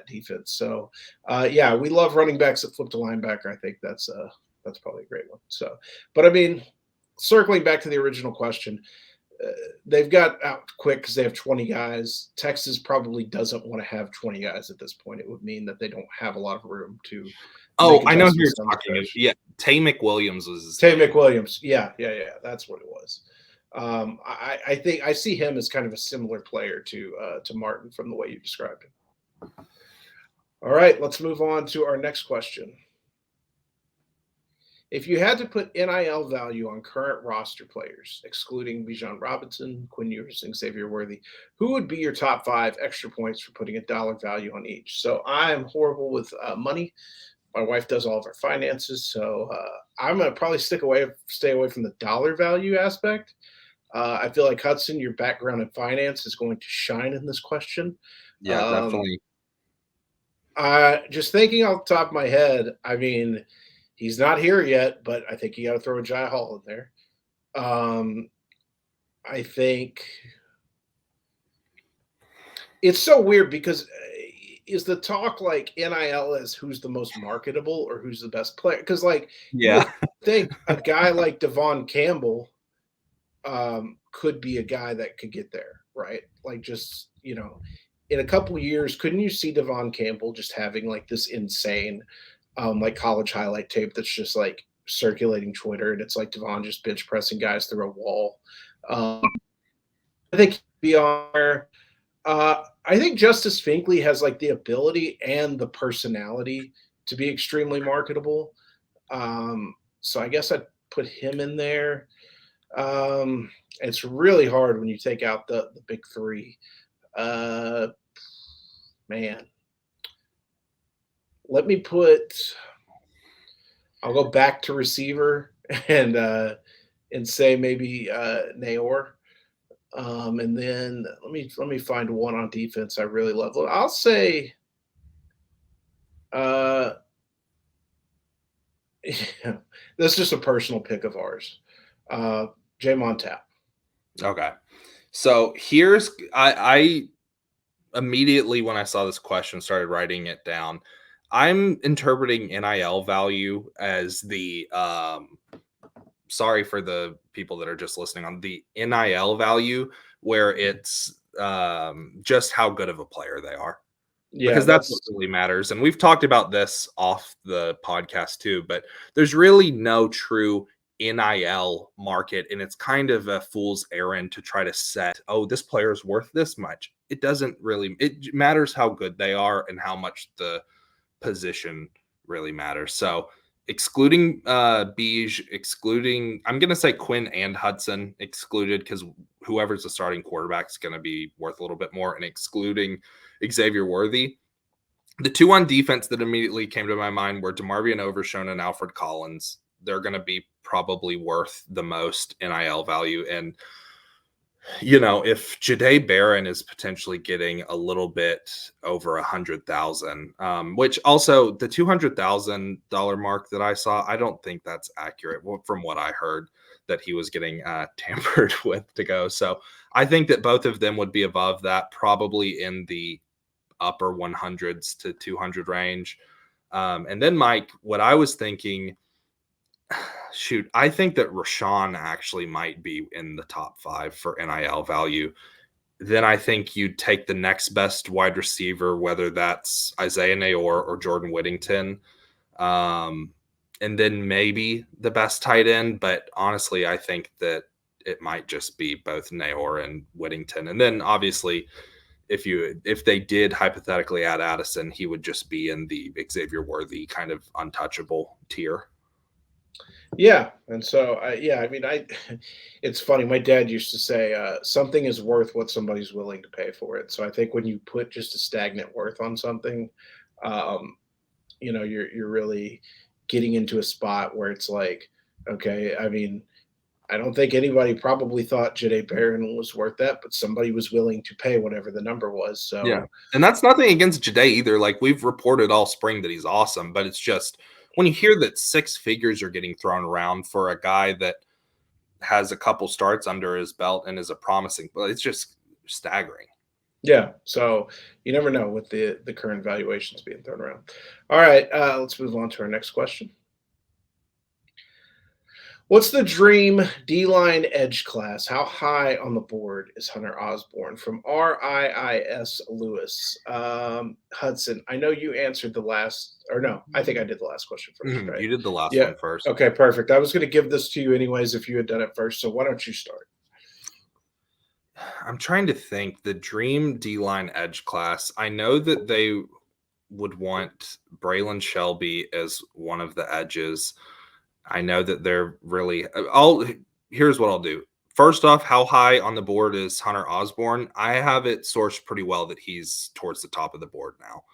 Speaker 1: defense. So we love running backs that flip to linebacker. I think that's probably a great one. So, but I mean, circling back to the original question, they've got out quick because they have 20 guys. Texas probably doesn't want to have 20 guys at this point. It would mean that they don't have a lot of room to.
Speaker 2: Oh, I know who you're talking about. Yeah, Tay McWilliams was his
Speaker 1: name. McWilliams. Yeah. That's what it was. I think I see him as kind of a similar player to Martin from the way you described him. All right, let's move on to our next question. If you had to put NIL value on current roster players, excluding Bijan Robinson, Quinn Ewers, and Xavier Worthy, who would be your top 5 extra points for putting a dollar value on each? So I'm horrible with money. My wife does all of our finances, so I'm going to probably stay away from the dollar value aspect. I feel like, Hudson, your background in finance is going to shine in this question.
Speaker 2: Yeah, definitely.
Speaker 1: Just thinking off the top of my head, I mean, he's not here yet, but I think you got to throw a Jai Hall in there. I think it's so weird because is the talk like NIL is who's the most marketable or who's the best player? Because I think a guy like Devon Campbell could be a guy that could get there, right? Like just, in a couple of years, couldn't you see Devon Campbell just having like this insane like college highlight tape that's just like circulating Twitter, and it's like Devon just bench pressing guys through a wall. I think beyond I think Justice Finkley has like the ability and the personality to be extremely marketable. So I guess I'd put him in there. It's really hard when you take out the big 3. Man. I'll go back to receiver and say maybe Naor. And then let me find one on defense I really love. I'll say that's just a personal pick of ours. Jamon Tap.
Speaker 2: Okay. So here's I immediately when I saw this question started writing it down. I'm interpreting NIL value as the sorry for the people that are just listening on the NIL value where it's just how good of a player they are.
Speaker 1: Yeah,
Speaker 2: Because that's what
Speaker 1: that's
Speaker 2: really matters. And we've talked about this off the podcast too, but there's really no true NIL market. And it's kind of a fool's errand to try to set, oh, this player is worth this much. It doesn't really, it matters how good they are and how much the position really matters. So excluding Beige, excluding, I'm going to say Quinn and Hudson excluded because whoever's the starting quarterback is going to be worth a little bit more, and excluding Xavier Worthy. The two on defense that immediately came to my mind were DeMarvion Overshone and Alfred Collins. They're going to be probably worth the most NIL value. And, you know, if Jahdae Barron is potentially getting a little bit over 100,000, which also the $200,000 mark that I saw, I don't think that's accurate from what I heard that he was getting tampered with to go. So I think that both of them would be above that, probably in the upper 100s to 200 range. And then Mike, what I was thinking, shoot, I think that Rashawn actually might be in the top 5 for NIL value. Then I think you'd take the next best wide receiver, whether that's Isaiah Nayor or Jordan Whittington. And then maybe the best tight end. But honestly, I think that it might just be both Nayor and Whittington. And then obviously, if they did hypothetically add Addison, he would just be in the Xavier Worthy kind of untouchable tier.
Speaker 1: Yeah, and so I mean, it's funny. My dad used to say something is worth what somebody's willing to pay for it. So I think when you put just a stagnant worth on something, um, you're really getting into a spot where it's like, okay, I mean, I don't think anybody probably thought Jahdae Barron was worth that, but somebody was willing to pay whatever the number was.
Speaker 2: Yeah.
Speaker 1: So
Speaker 2: And that's nothing against Jahdae either. Like we've reported all spring that he's awesome, but it's just when you hear that 6 figures are getting thrown around for a guy that has a couple starts under his belt and is a promising, but it's just staggering.
Speaker 1: yeah, so you never know with the current valuations being thrown around. All right, let's move on to our next question. What's the dream D line edge class? How high on the board is Hunter Osborne from RIIS Lewis? Hudson, I know you answered the last, or no, I think I did the last question first, right?
Speaker 2: You did the last
Speaker 1: Yeah.
Speaker 2: one first.
Speaker 1: Okay, perfect. I was going to give this to you anyways if you had done it first. So why don't you start?
Speaker 2: I'm trying to think the dream D line edge class. I know that they would want Braylon Shelby as one of the edges. I know that they're really. Here's what I'll do. First off, how high on the board is Hunter Osborne? I have it sourced pretty well that he's towards the top of the board now,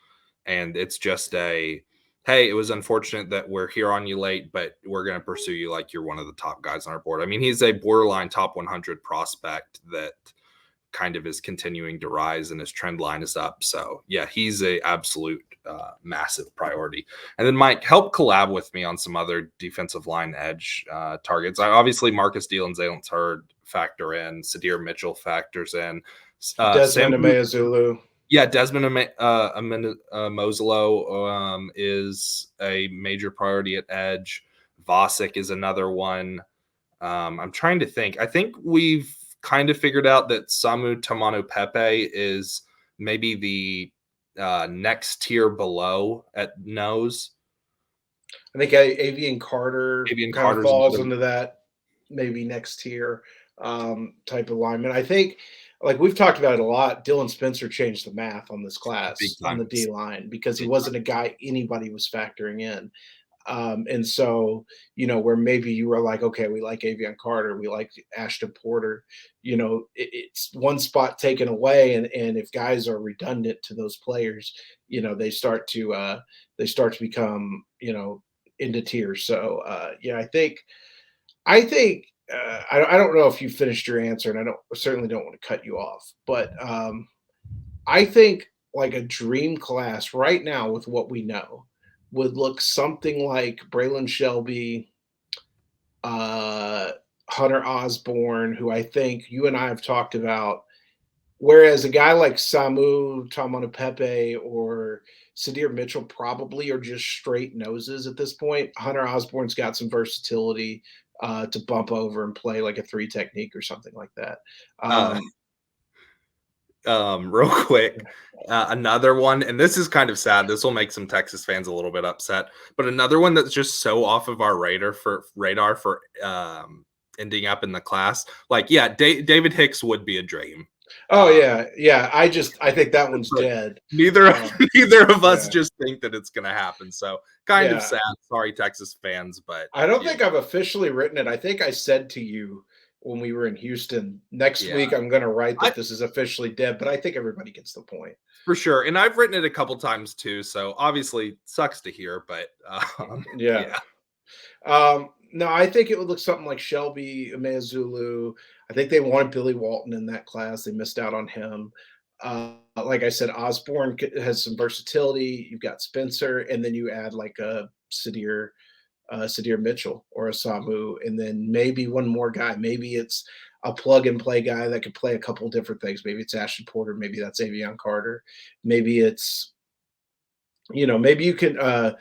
Speaker 2: and it's just a hey, it was unfortunate that we're here on you late, but we're going to pursue you like you're one of the top guys on our board. I mean, he's a borderline top 100 prospect that kind of is continuing to rise and his trend line is up. So yeah, he's a absolute massive priority. And then Mike, help collab with me on some other defensive line edge targets. Obviously Marcus Deal and Zalen Turd factor in, Sadir Mitchell factors in,
Speaker 1: Desmond Ameazulu.
Speaker 2: Yeah, Desmond Moselo is a major priority at edge. Vosick is another one. I'm trying to think. I think we've kind of figured out that Samu Tamanu Pepe is maybe the next tier below at nose.
Speaker 1: I think Avian Carter kind of falls into that maybe next tier type of lineman. I think, like we've talked about it a lot, Dylan Spencer changed the math on this class on the D line because he wasn't a guy anybody was factoring in. And so, where maybe you were like, okay, we like Avian Carter, we like Ashton Porter, it's one spot taken away. And if guys are redundant to those players, they start to become, into tiers. So, yeah, I think, I don't know if you finished your answer, and certainly don't want to cut you off, but I think like a dream class right now with what we know would look something like Braylon Shelby, Hunter Osborne, who I think you and I have talked about. Whereas a guy like Samu Tamonapepe or Sadir Mitchell probably are just straight noses at this point. Hunter Osborne's got some versatility to bump over and play like a three technique or something like that.
Speaker 2: Uh, real quick, another one, and this is kind of sad. This will make some Texas fans a little bit upset, but another one that's just so off of our radar for ending up in the class. Like, yeah, David Hicks would be a dream.
Speaker 1: Oh
Speaker 2: Um,
Speaker 1: yeah, yeah. I think that one's
Speaker 2: but
Speaker 1: dead.
Speaker 2: neither
Speaker 1: Um,
Speaker 2: neither of us
Speaker 1: yeah,
Speaker 2: just think that it's going to happen. So kind of
Speaker 1: yeah.
Speaker 2: sad. Sorry, Texas fans, but
Speaker 1: I don't
Speaker 2: you know,
Speaker 1: think I've officially written it. I think I said to you when we were in Houston, next
Speaker 2: yeah.
Speaker 1: week I'm going to write
Speaker 2: I
Speaker 1: that this is officially dead. But I think everybody gets the point.
Speaker 2: For sure, and I've written it a couple times too, so obviously sucks to hear, but
Speaker 1: Yeah.
Speaker 2: yeah,
Speaker 1: No, I think it would look something like Shelby Umeazulu. I think they wanted Billy Walton in that class. They missed out on him. Like I said, Osborne has some versatility. You've got Spencer, and then you add like a Sadir Mitchell or a Samu, and then maybe one more guy. Maybe it's a plug and play guy that could play a couple different things. Maybe it's Ashton Porter. Maybe that's Avion Carter. Maybe it's maybe you can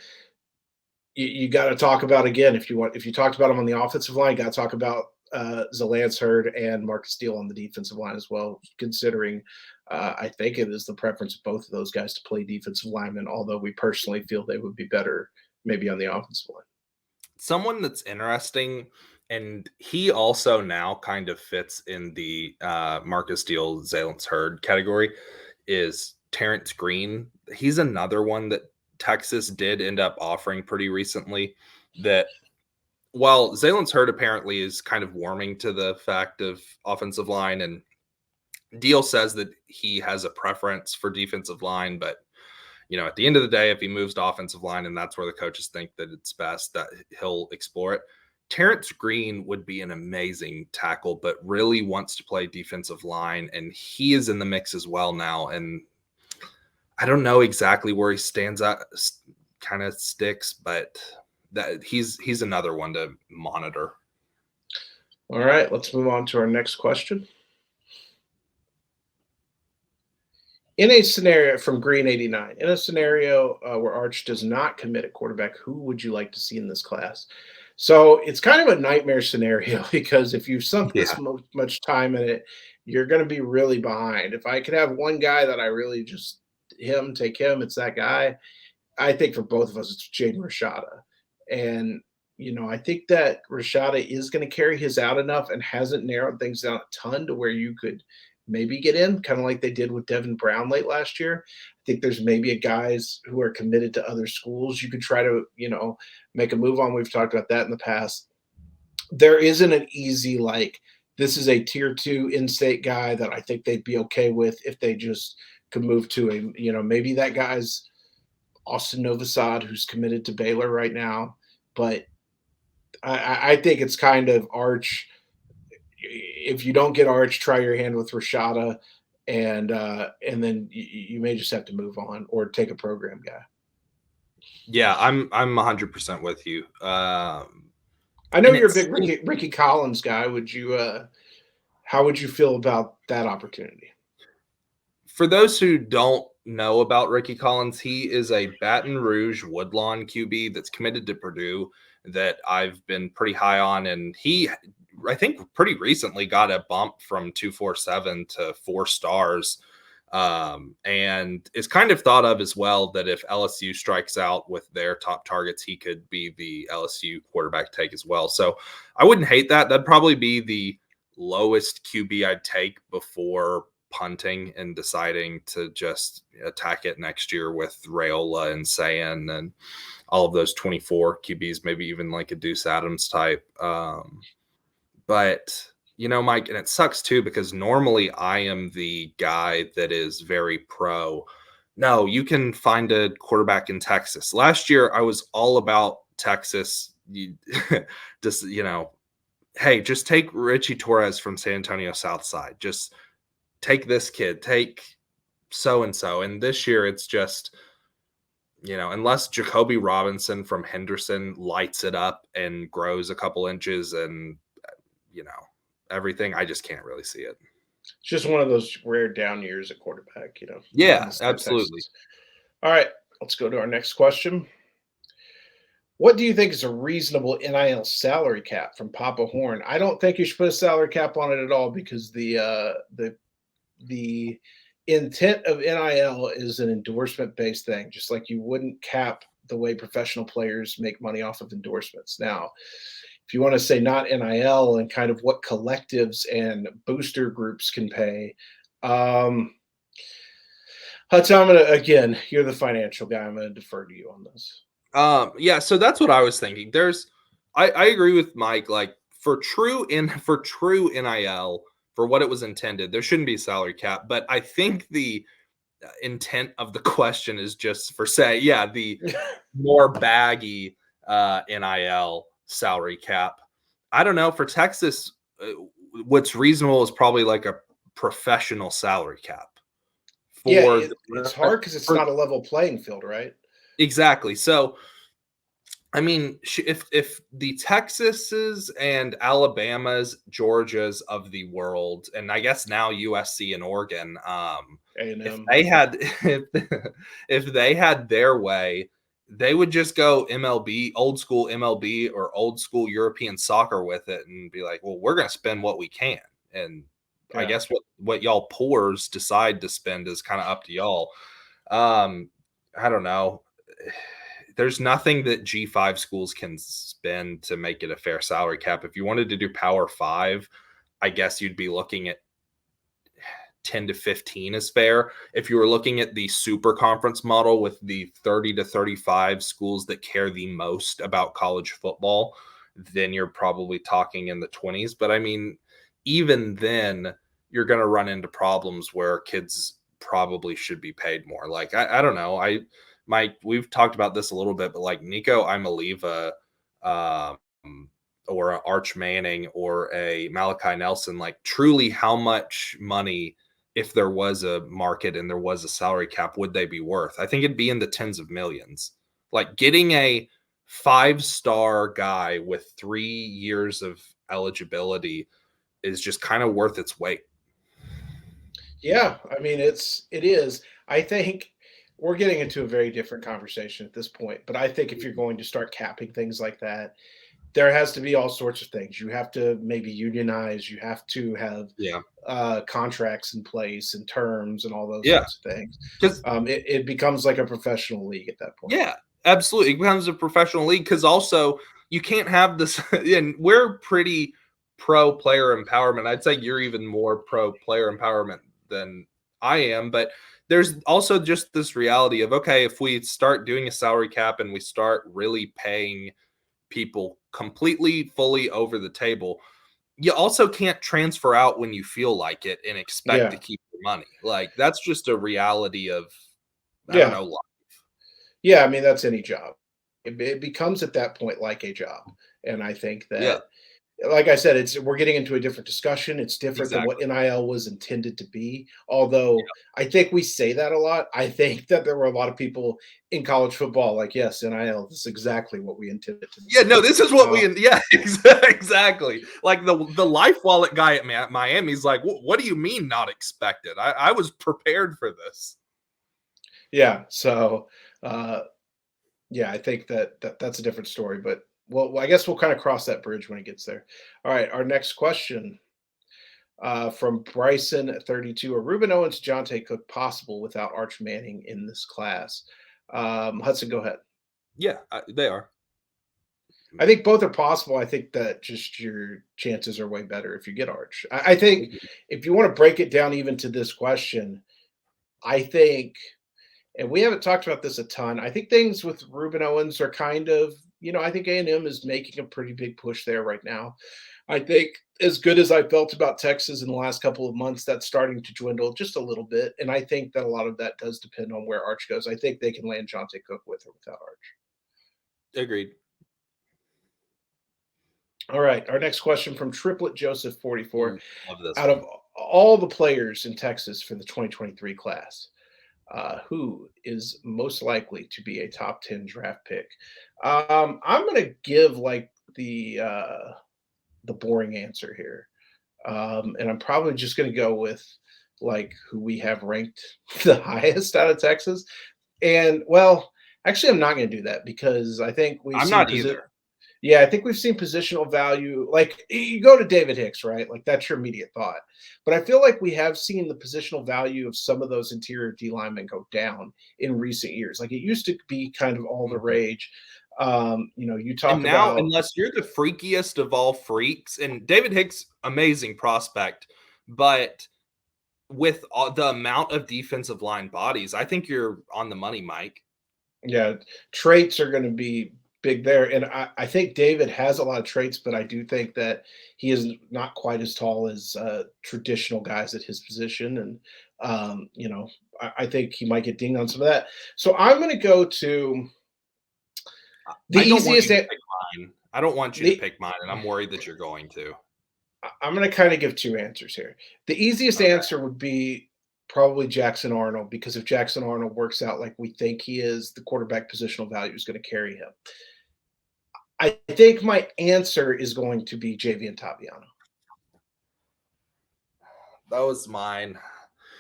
Speaker 1: you got to talk about again if you talked about him on the offensive line, got to talk about Zalance Hurd and Marcus Steele on the defensive line as well. Considering, I think it is the preference of both of those guys to play defensive linemen. Although we personally feel they would be better maybe on the offensive line.
Speaker 2: someone that's interesting, and he also now kind of fits in the Marcus Steele, Zalance Hurd category, is Terrence Green. He's another one that Texas did end up offering pretty recently. That while Zalance Hurd apparently is kind of warming to the fact of offensive line, and Deal says that he has a preference for defensive line, but at the end of the day, if he moves to offensive line and that's where the coaches think that it's best, that he'll explore it. Terrence Green would be an amazing tackle, but really wants to play defensive line, and he is in the mix as well now. And I don't know exactly where he stands out, kind of sticks, but that he's another one to monitor.
Speaker 1: All right, let's move on to our next question. In a scenario from Green 89, in a scenario where Arch does not commit a quarterback, who would you like to see in this class? So it's kind of a nightmare scenario because if you've sunk this
Speaker 2: Yeah.
Speaker 1: much time in it, you're going to be really behind. If I could have one guy that I really just take him, it's that guy. I think for both of us, it's Jaden Rashada. And, I think that Rashada is going to carry his out enough and hasn't narrowed things down a ton to where you could maybe get in, kind of like they did with Devin Brown late last year. I think there's maybe a guys who are committed to other schools you could try to, make a move on. We've talked about that in the past. There isn't an easy, like, this is a tier two in-state guy that I think they'd be okay with if they just could move to maybe that guy's Austin Novosad, who's committed to Baylor right now. But I think it's kind of Arch. If you don't get Arch, try your hand with Rashada, and then you may just have to move on or take a program guy.
Speaker 2: Yeah, I'm 100% with you.
Speaker 1: I know
Speaker 2: And
Speaker 1: you're a
Speaker 2: it's
Speaker 1: big Ricky Collins guy. Would you? How would you feel about that opportunity?
Speaker 2: for those who don't know about Ricky Collins, he is a Baton Rouge Woodlawn QB that's committed to Purdue that I've been pretty high on. And he, I think, pretty recently got a bump from 247 to 4 stars. And is kind of thought of as well that if LSU strikes out with their top targets, he could be the LSU quarterback take as well. So I wouldn't hate that. That'd probably be the lowest QB I'd take before punting and deciding to just attack it next year with Rayola and Sayan and all of those 24 QBs, maybe even like a Deuce Adams type. But Mike, and it sucks too, because normally I am the guy that is very pro. No, you can find a quarterback in Texas. Last year, I was all about Texas. Just, hey, just take Richie Torres from San Antonio Southside. Just take this kid, take so-and-so. And this year it's just, unless Jacoby Robinson from Henderson lights it up and grows a couple inches and, everything. I just can't really see it.
Speaker 1: It's just one of those rare down years at quarterback, in
Speaker 2: Yeah,
Speaker 1: the state of
Speaker 2: absolutely.
Speaker 1: Texas. All right, let's go to our next question. What do you think is a reasonable NIL salary cap from Papa Horn? I don't think you should put a salary cap on it at all because the intent of NIL is an endorsement based thing, just like you wouldn't cap the way professional players make money off of endorsements. Now, if you want to say not NIL and kind of what collectives and booster groups can pay, Hudson, I'm gonna again, you're the financial guy. I'm gonna defer to you on this.
Speaker 2: Yeah, so that's what I was thinking. I agree with Mike. Like for true NIL, for what it was intended, there shouldn't be a salary cap. But I think the intent of the question is just for the more baggy NIL salary cap. I don't know, for Texas, what's reasonable is probably like a professional salary cap
Speaker 1: Yeah,
Speaker 2: for
Speaker 1: it's hard because it's not a level playing field, right?
Speaker 2: exactly. So I mean, if the Texases and Alabamas, Georgias of the world, and I guess now USC and Oregon, if
Speaker 1: A&M.
Speaker 2: they had if they had their way, they would just go MLB, old school MLB or old school European soccer with it, and be like, well, we're going to spend what we can, and I
Speaker 1: Yeah.
Speaker 2: guess what y'all poors decide to spend is kind of up to y'all. I don't know. There's nothing that G5 schools can spend to make it a fair salary cap. If you wanted to do Power 5, I guess you'd be looking at 10 to 15 is fair. If you were looking at the super conference model with the 30 to 35 schools that care the most about college football, then you're probably talking in the 20s. But I mean, even then, you're going to run into problems where kids probably should be paid more. Like, I don't know. We've talked about this a little bit, but like Nico Imaliva, or a Arch Manning or a Malachi Nelson, like truly how much money, if there was a market and there was a salary cap, would they be worth? I think it'd be in the tens of millions. Like getting a 5-star guy with 3 years of eligibility is just kind of worth its weight.
Speaker 1: Yeah, I mean it is. I think we're getting into a very different conversation at this point, but I think if you're going to start capping things like that, there has to be all sorts of things. You have to maybe unionize, you have to have
Speaker 2: Yeah.
Speaker 1: contracts in place and terms and all those
Speaker 2: Yeah.
Speaker 1: sorts of things.
Speaker 2: Because
Speaker 1: It becomes like a professional league at that point.
Speaker 2: yeah, absolutely. It becomes a professional league because also you can't have this. And we're pretty pro player empowerment. I'd say you're even more pro player empowerment than I am. But there's also just this reality of, okay, if we start doing a salary cap and we start really paying people completely, fully over the table, you also can't transfer out when you feel like it and expect to
Speaker 1: Yeah.
Speaker 2: keep your money. Like that's just a reality of, I don't
Speaker 1: Yeah.
Speaker 2: know.
Speaker 1: Yeah, I mean that's any job. It becomes at that point like a job. And I think
Speaker 2: Yeah,
Speaker 1: that like I said, we're getting into a different discussion. It's different than what
Speaker 2: exactly.
Speaker 1: NIL was intended to be. Although I think we say that a lot. I think that there were a lot of people in college football like, yes, NIL, this is exactly what we intended to
Speaker 2: Yeah,
Speaker 1: be.
Speaker 2: no, this is what
Speaker 1: Uh,
Speaker 2: yeah, exactly. Like the life wallet guy at Miami's like, what do you mean not expected? I was prepared for this.
Speaker 1: yeah. So uh, yeah, I think that's a different story. But well, I guess we'll kind of cross that bridge when it gets there. All right, our next question from Bryson at 32. Are Ruben Owens, Jonte Cook possible without Arch Manning in this class? Hudson, go ahead.
Speaker 2: Yeah, they are.
Speaker 1: I think both are possible. I think that just your chances are way better if you get Arch. I think if you want to break it down even to this question, I think, and we haven't talked about this a ton. I think things with Ruben Owens are kind of, I think A&M is making a pretty big push there right now. I think as good as I felt about Texas in the last couple of months, that's starting to dwindle just a little bit. And I think that a lot of that does depend on where Arch goes. I think they can land Jonte Cook with or without Arch.
Speaker 2: Agreed.
Speaker 1: All right. Our next question from Triplet Joseph 44.
Speaker 2: Ooh, love this
Speaker 1: Out
Speaker 2: one.
Speaker 1: of all the players in Texas for the 2023 class, who is most likely to be a top 10 draft pick? I'm going to give like the boring answer here. And I'm probably just going to go with like who we have ranked the highest out of Texas. And well, actually, I'm not going to do that because I think we've
Speaker 2: I'm
Speaker 1: seen
Speaker 2: not either.
Speaker 1: yeah, I think we've seen positional value. Like you go to David Hicks, right? Like that's your immediate thought. But I feel like we have seen the positional value of some of those interior D linemen go down in recent years. Like it used to be kind of all the
Speaker 2: Mhm.
Speaker 1: rage. You
Speaker 2: And
Speaker 1: talk
Speaker 2: now,
Speaker 1: about
Speaker 2: unless you're the freakiest of all freaks, and David Hicks, amazing prospect, but with the amount of defensive line bodies, I think you're on the money, Mike.
Speaker 1: yeah, traits are going to be big there. And I think David has a lot of traits, but I do think that he is not quite as tall as traditional guys at his position. And, I think he might get dinged on some of that. So I'm going to go to the
Speaker 2: I don't want
Speaker 1: easiest.
Speaker 2: you to pick mine. I don't want you to
Speaker 1: The
Speaker 2: pick mine, and I'm worried that you're going to.
Speaker 1: I'm going to kind of give two answers here. The easiest
Speaker 2: Okay.
Speaker 1: answer would be probably Jackson Arnold, because if Jackson Arnold works out like we think he is, the quarterback positional value is going to carry him. I think my answer is going to be Javian Taviano.
Speaker 2: That was mine.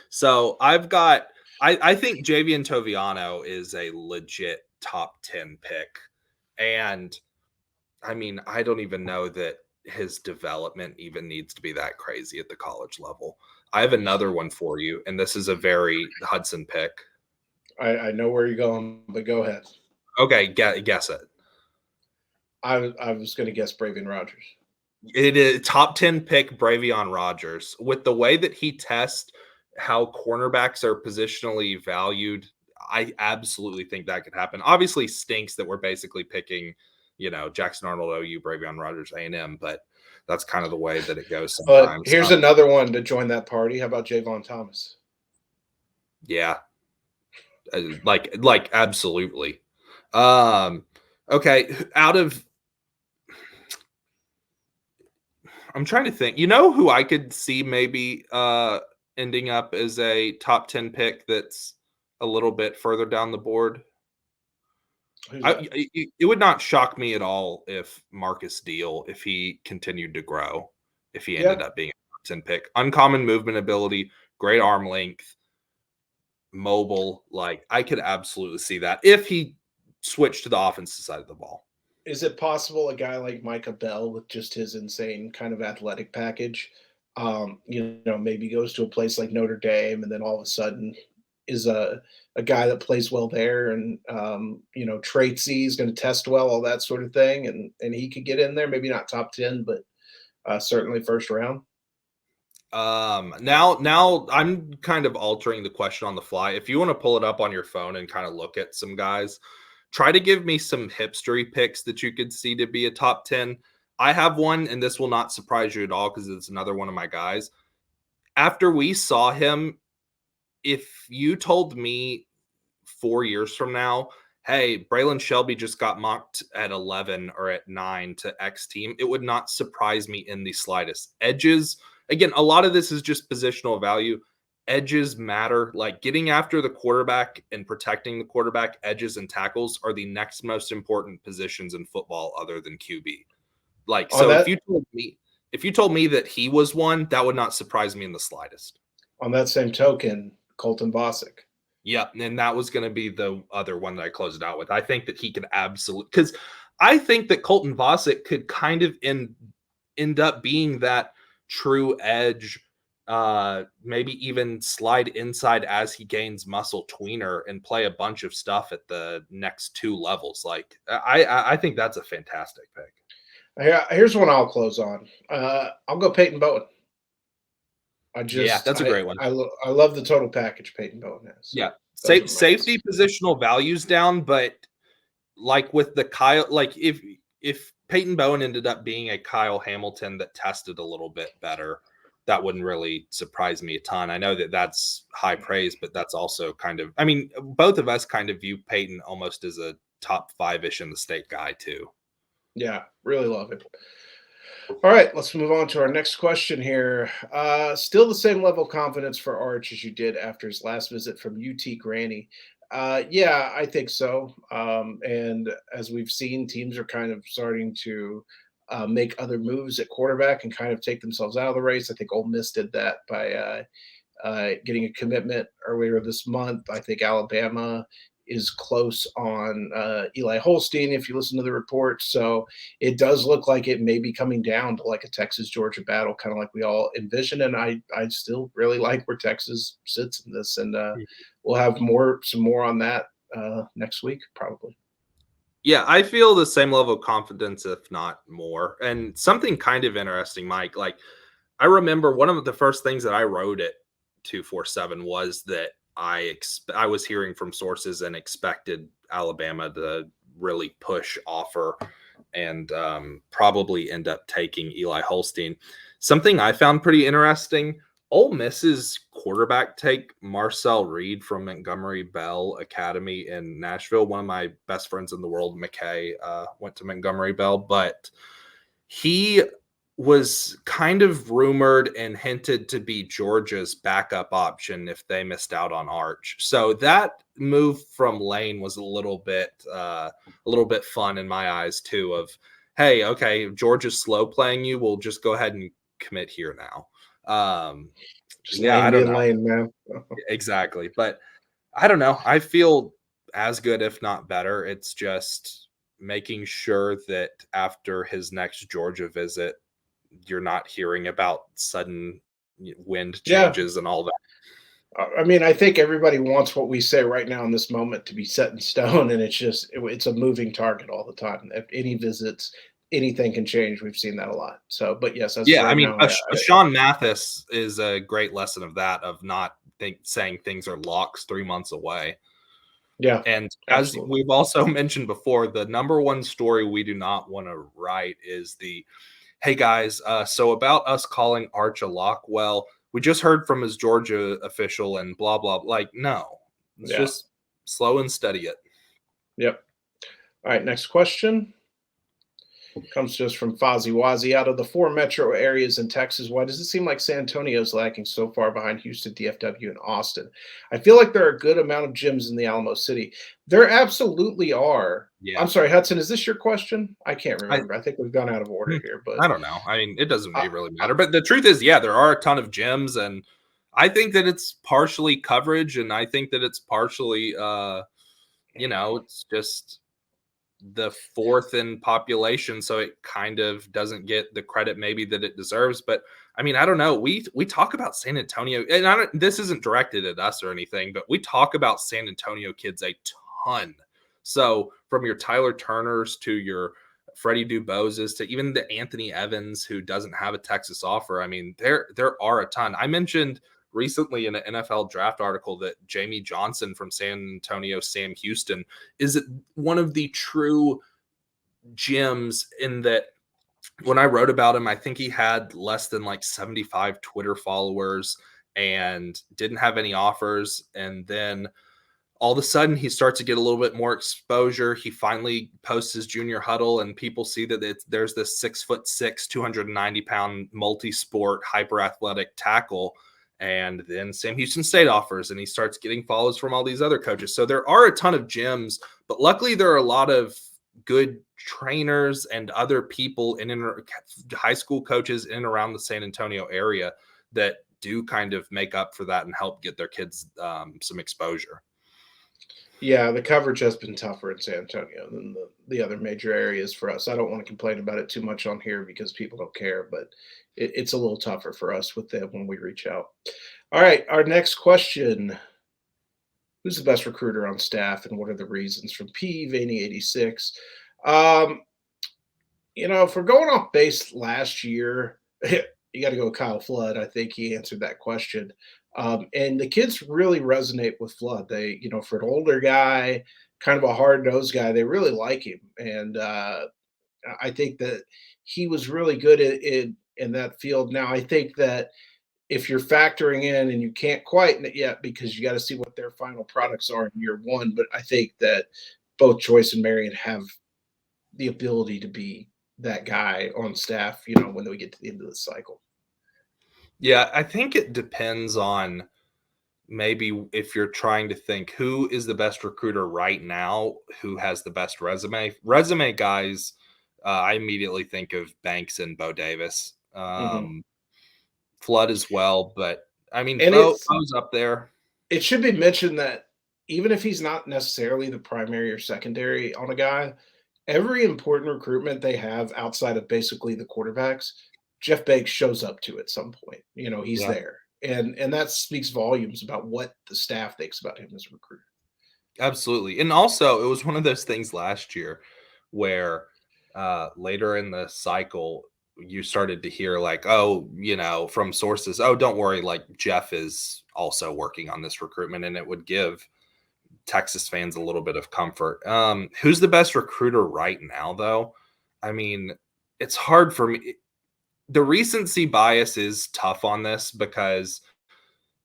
Speaker 2: So I think Javian Toviano is a legit top 10 pick. And I mean, I don't even know that his development even needs to be that crazy at the college level. I have another one for you, and this is a very Hudson pick.
Speaker 1: I know where you're going, but go ahead.
Speaker 2: Okay, guess it.
Speaker 1: I was going to guess Bravion Rogers.
Speaker 2: It is top 10 pick Bravion Rogers. With the way that he tests how cornerbacks are positionally valued, I absolutely think that could happen. Obviously, stinks that we're basically picking, Jackson Arnold, OU, Bravion Rogers, A&M, but that's kind of the way that it goes
Speaker 1: But
Speaker 2: sometimes.
Speaker 1: here's another one to join that party. How about Javon Thomas?
Speaker 2: Yeah, like absolutely. Um, okay, I'm trying to think. You know who I could see maybe ending up as a top 10 pick that's a little bit further down the board?
Speaker 1: Who's that?
Speaker 2: It would not shock me at all if Marcus Deal, if he continued to grow, if he ended
Speaker 1: Yeah.
Speaker 2: up being a top 10 pick. Uncommon movement ability, great arm length, mobile. Like I could absolutely see that if he switched to the offensive side of the ball.
Speaker 1: Is it possible a guy like Micah Bell with just his insane kind of athletic package, maybe goes to a place like Notre Dame and then all of a sudden is a guy that plays well there and traitsy, is going to test well, all that sort of thing, and he could get in there, maybe not top 10, but certainly first round.
Speaker 2: Now I'm kind of altering the question on the fly. If you want to pull it up on your phone and kind of look at some guys, try to give me some hipstery picks that you could see to be a top 10. I have one, and this will not surprise you at all because it's another one of my guys. After we saw him, if you told me 4 years from now, hey, Braylon Shelby just got mocked at 11 or at 9 to X team, it would not surprise me in the slightest. Edges, again, a lot of this is just positional value. Edges matter. Like getting after the quarterback and protecting the quarterback, edges and tackles are the next most important positions in football other than QB. Like,
Speaker 1: On
Speaker 2: so
Speaker 1: that
Speaker 2: if you told me that he was one, that would not surprise me in the slightest.
Speaker 1: on that same token, Colton Bosick.
Speaker 2: Yeah, and that was going to be the other one that I closed it out with. I think that he could absolutely, because I think that Colton Bosick could kind of end up being that true edge, maybe even slide inside as he gains muscle tweener and play a bunch of stuff at the next two levels. Like I think that's a fantastic pick.
Speaker 1: Here's one I'll close on. I'll go Peyton Bowen. I
Speaker 2: Yeah,
Speaker 1: just
Speaker 2: that's a great one.
Speaker 1: I love the total package Peyton Bowen has.
Speaker 2: Yeah,
Speaker 1: Those are my
Speaker 2: safety
Speaker 1: guesses.
Speaker 2: positional values down, but like with the Kyle, like if Peyton Bowen ended up being a Kyle Hamilton that tested a little bit better, that wouldn't really surprise me a ton. I know that that's high praise, but that's also kind of, I mean, both of us kind of view Peyton almost as a top 5-ish in the state guy too.
Speaker 1: Yeah, really love it. All right, let's move on to our next question here. Still the same level of confidence for Arch as you did after his last visit from UT Granny. Yeah, I think so. And as we've seen, teams are kind of starting to make other moves at quarterback and kind of take themselves out of the race. I think Ole Miss did that by getting a commitment earlier this month. I think Alabama is close on Eli Holstein, if you listen to the reports. So it does look like it may be coming down to like a Texas Georgia battle, kind of like we all envisioned. And I still really like where Texas sits in this, and we'll have some more on that next week probably.
Speaker 2: Yeah, I feel the same level of confidence, if not more. And something kind of interesting, Mike. Like, I remember one of the first things that I wrote at 247 was that I was hearing from sources and expected Alabama to really push offer and probably end up taking Eli Holstein. Something I found pretty interesting. Ole Miss's quarterback take Marcel Reed from Montgomery Bell Academy in Nashville. One of my best friends in the world, McKay, went to Montgomery Bell, but he was kind of rumored and hinted to be Georgia's backup option if they missed out on Arch. So that move from Lane was a little bit fun in my eyes too. Of, hey, okay, Georgia's slow playing you, we'll just go ahead and commit here now.
Speaker 1: Just
Speaker 2: Yeah,
Speaker 1: Lane
Speaker 2: I don't
Speaker 1: being
Speaker 2: know
Speaker 1: Lane, man.
Speaker 2: exactly, but I don't know. I feel as good, if not better. It's just making sure that after his next Georgia visit, you're not hearing about sudden wind
Speaker 1: Yeah.
Speaker 2: changes and all that.
Speaker 1: I mean, I think everybody wants what we say right now in this moment to be set in stone, and it's a moving target all the time. If any visits, anything can change. We've seen that a lot. So, but yes, as of
Speaker 2: Yeah, I
Speaker 1: right
Speaker 2: mean,
Speaker 1: now,
Speaker 2: a Sean Mathis is a great lesson of that, of not saying things are locks 3 months away.
Speaker 1: yeah,
Speaker 2: And as
Speaker 1: absolutely.
Speaker 2: we've also mentioned before, the number one story we do not want to write is the, hey guys, so about us calling Arch a lock. Well, we just heard from his Georgia official and blah, blah. Like, no, it's
Speaker 1: Yeah.
Speaker 2: just slow and steady it.
Speaker 1: Yep. All right. Next question comes to us from Fozzie Wazzie. Out of the 4 metro areas in Texas, why does it seem like San Antonio is lacking so far behind Houston, DFW, and Austin? I feel like there are a good amount of gyms in the Alamo City. There absolutely are.
Speaker 2: Yeah.
Speaker 1: I'm sorry, Hudson, is this your question? I can't
Speaker 2: I,
Speaker 1: remember. I think we've gone out of order here, but
Speaker 2: I don't know. I mean, it doesn't
Speaker 1: uh,
Speaker 2: really matter. But the truth is, yeah, there are a ton of gyms, and I think that it's partially coverage, and I think that it's partially, it's just the 4th in population, so it kind of doesn't get the credit maybe that it deserves. But I mean, I don't know. We talk about San Antonio, and this isn't directed at us or anything, but we talk about San Antonio kids a ton. So from your Tyler Turners to your Freddie Duboses to even the Anthony Evans, who doesn't have a Texas offer. I mean, there are a ton. I mentioned recently in an NFL draft article that Jamie Johnson from San Antonio, Sam Houston, is one of the true gems in that. When I wrote about him, I think he had less than like 75 Twitter followers and didn't have any offers. And then all of a sudden he starts to get a little bit more exposure. He finally posts his junior huddle, and people see that there's this 6'6", 290-pound multi-sport hyper athletic tackle. And then Sam Houston State offers, and he starts getting follows from all these other coaches. So there are a ton of gyms, but luckily there are a lot of good trainers and other people in high school coaches in and around the San Antonio area that do kind of make up for that and help get their kids some exposure.
Speaker 1: yeah, the coverage has been tougher in San Antonio than the other major areas for us. I don't want to complain about it too much on here because people don't care, but it's a little tougher for us with them when we reach out. All right, our next question. Who's the best recruiter on staff and what are the reasons? From P. Vaney 86. Um, if we're going off base last year, you got to go with Kyle Flood. I think he answered that question. And the kids really resonate with Flood. They, for an older guy, kind of a hard nosed guy, they really like him. And I think that he was really good in that field. Now, I think that if you're factoring in and you can't quite yet because you got to see what their final products are in year 1, but I think that both Joyce and Marion have the ability to be that guy on staff, when we get to the end of the cycle.
Speaker 2: Yeah, I think it depends on maybe if you're trying to think who is the best recruiter right now, who has the best resume. Resume guys I immediately think of Banks and Bo Davis.
Speaker 1: Mhm.
Speaker 2: Flood as well, but I mean,
Speaker 1: And
Speaker 2: Bo's up there.
Speaker 1: it should be mentioned that even if he's not necessarily the primary or secondary on a guy, every important recruitment they have outside of basically the quarterbacks, Jeff Banks shows up to at some point. He's
Speaker 2: Yeah,
Speaker 1: there. And that speaks volumes about what the staff thinks about him as a recruiter.
Speaker 2: absolutely. And also, it was one of those things last year where later in the cycle, you started to hear like, oh, from sources, oh, don't worry, like Jeff is also working on this recruitment, and it would give Texas fans a little bit of comfort. Who's the best recruiter right now, though? I mean, it's hard for me. The recency bias is tough on this because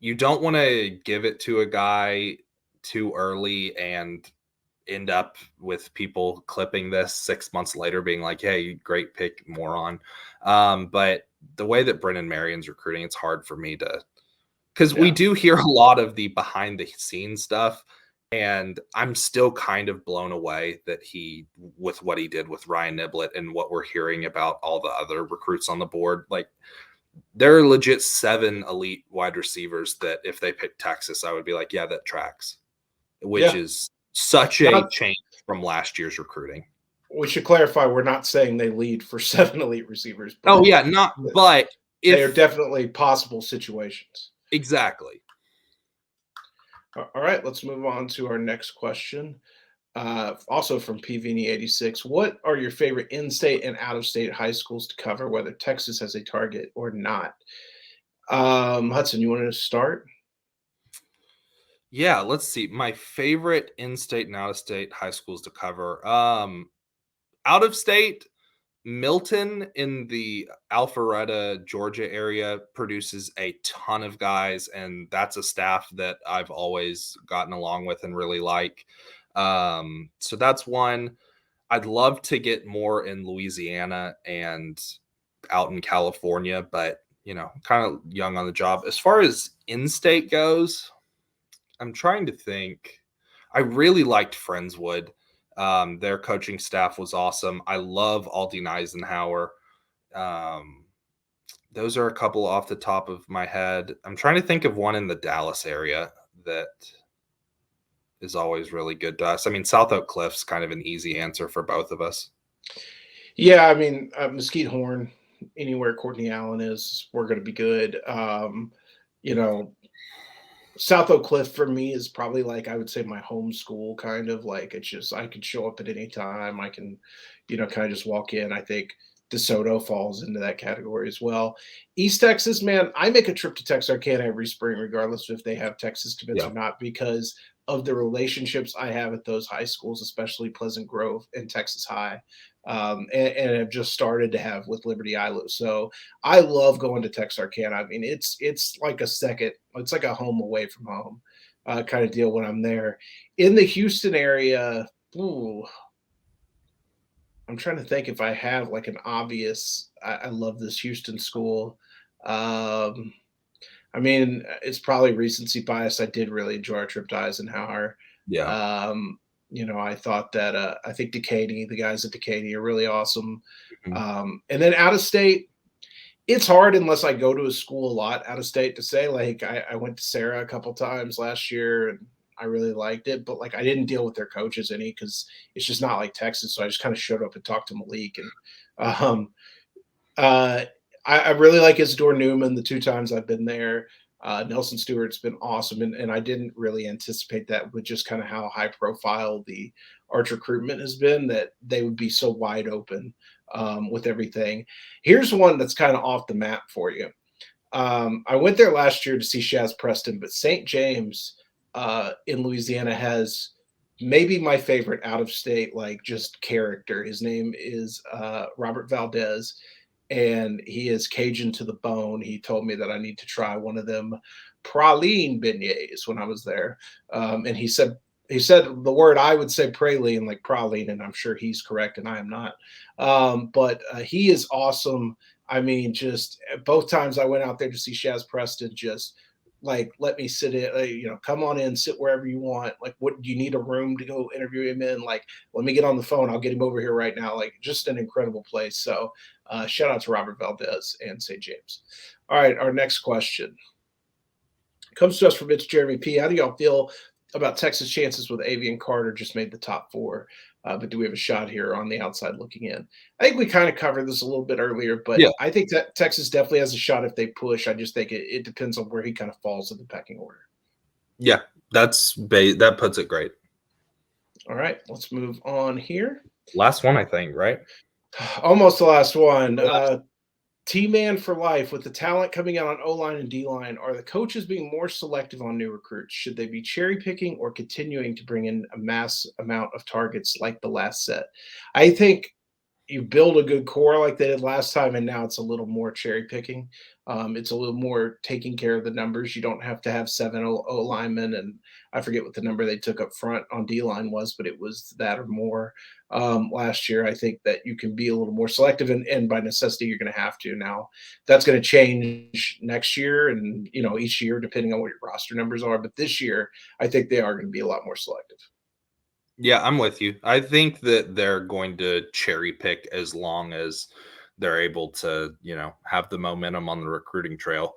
Speaker 2: you don't want to give it to a guy too early and end up with people clipping this 6 months later being like, hey, great pick, moron. But the way that Brennan Marion's recruiting, it's hard for me to, because we
Speaker 1: Yeah.
Speaker 2: do hear a lot of the behind the scenes stuff, and I'm still kind of blown away that with what he did with Ryan Niblett and what we're hearing about all the other recruits on the board. Like, there are legit 7 elite wide receivers that if they pick Texas, I would be like, yeah, that tracks, which
Speaker 1: Yeah.
Speaker 2: is such a
Speaker 1: Not
Speaker 2: change from last year's recruiting.
Speaker 1: We should clarify we're not saying they lead for 7 elite receivers,
Speaker 2: Oh
Speaker 1: but
Speaker 2: yeah, but
Speaker 1: they are
Speaker 2: if
Speaker 1: definitely possible situations.
Speaker 2: exactly.
Speaker 1: All right, let's move on to our next question. Also from PVNE86, what are your favorite in-state and out-of-state high schools to cover, whether Texas has a target or not? Hudson, you want to start?
Speaker 2: Yeah, let's see. My favorite in-state and out-of-state high schools to cover. Out of state, Milton in the Alpharetta, Georgia area produces a ton of guys, and that's a staff that I've always gotten along with and really like. So that's one. I'd love to get more in Louisiana and out in California, but kind of young on the job. As far as in-state goes, I'm trying to think. I really liked Friendswood. Their coaching staff was awesome. I love Aldine Eisenhower. Um, those are a couple off the top of my head. I'm trying to think of one in the Dallas area that is always really good to us. I mean, South Oak Cliff's kind of an easy answer for both of us.
Speaker 1: Yeah, I mean, Mesquite Horn, anywhere Courtney Allen is, we're going to be good. You know, South Oak Cliff for me is probably like I would say my home school kind of like it's just I can show up at any time. I can, kind of just walk in. I think DeSoto falls into that category as well. East Texas, man, I make a trip to Texarkana every spring, regardless of if they have Texas commits
Speaker 2: Yeah.
Speaker 1: or not, because of the relationships I have at those high schools, especially Pleasant Grove and Texas High, and have just started to have with Liberty ILO. So I love going to Texarkana. I mean, it's like a second, it's like a home away from home kind of deal when I'm there. In the Houston area, ooh, I'm trying to think if I have like an obvious. I love this Houston school. Um, I mean, it's probably recency bias. I did really enjoy our trip to Eisenhower.
Speaker 2: Yeah.
Speaker 1: Um, I thought that I think Decaney, the guys at Decaney are really awesome.
Speaker 2: Mhm.
Speaker 1: And then out of state, it's hard unless I go to a school a lot out of state to say like I went to Sarah a couple times last year and I really liked it, but like I didn't deal with their coaches any because it's just not like Texas. So I just kind of showed up and talked to Malik and um, uh, I really like Isidore Newman the 2 times I've been there. Nelson Stewart's been awesome, and I didn't really anticipate that with just kind of how high profile the arch recruitment has been that they would be so wide open with everything. Here's one that's kind of off the map for you. I went there last year to see Shaz Preston, but St. James in Louisiana has maybe my favorite out of state, like just character. His name is Robert Valdez, and he is Cajun to the bone. He told me that I need to try one of them praline beignets when I was there, and he said the word I would say praline like praline, and I'm sure he's correct, and I am not. But he is awesome. I mean, just both times I went out there to see Shaz Preston, just like, let me sit in, come on in, sit wherever you want. Like, what do you need a room to go interview him in? Like, let me get on the phone. I'll get him over here right now. Like, just an incredible place. So, shout out to Robert Valdez and St. James. All right, our next question comes to us from It's Jeremy P. How do y'all feel about Texas' chances with Avian Carter just made the top four? But do we have a shot here on the outside looking in? I think we kind of covered this a little bit earlier, but
Speaker 2: Yeah.
Speaker 1: I think that Texas definitely has a shot if they push. I just think it depends on where he kind of falls in the pecking order.
Speaker 2: Yeah, that puts it great.
Speaker 1: All right, let's move on here.
Speaker 2: Last one, I think, right?
Speaker 1: Almost the last one. T-Man for life. With the talent coming out on O-line and D-line, are the coaches being more selective on new recruits? Should they be cherry picking or continuing to bring in a mass amount of targets like the last set? I think you build a good core like they did last time, and now it's a little more cherry picking. It's a little more taking care of the numbers. You don't have to have 7 O linemen, and I forget what the number they took up front on D line was, but it was that or more last year. I think that you can be a little more selective, and by necessity, you're going to have to. Now, that's going to change next year, and each year depending on what your roster numbers are. But this year, I think they are going to be a lot more selective.
Speaker 2: Yeah, I'm with you. I think that they're going to cherry pick as long as they're able to, have the momentum on the recruiting trail.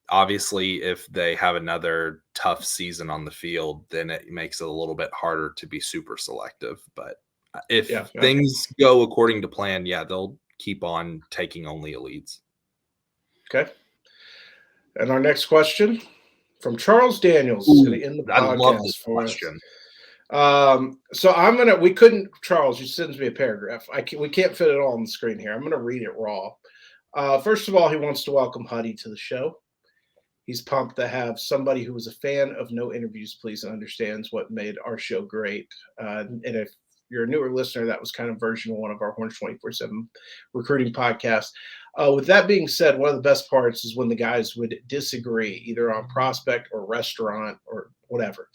Speaker 2: Obviously, if they have another tough season on the field, then it makes it a little bit harder to be super selective. But if things go according to plan, yeah, they'll keep on taking only elites.
Speaker 1: Okay. And our next question from Charles Daniels is going to end the podcast.
Speaker 2: I love this question.
Speaker 1: So we couldn't, Charles, you sends me a paragraph. We can't fit it all on the screen here. I'm going to read it raw. First of all, he wants to welcome Huddy to the show. He's pumped to have somebody who was a fan of No Interviews, Please, and understands what made our show great. And if you're a newer listener, that was kind of version 1 of our Horns 24/7 recruiting podcast. With that being said, one of the best parts is when the guys would disagree, either on prospect or restaurant or whatever.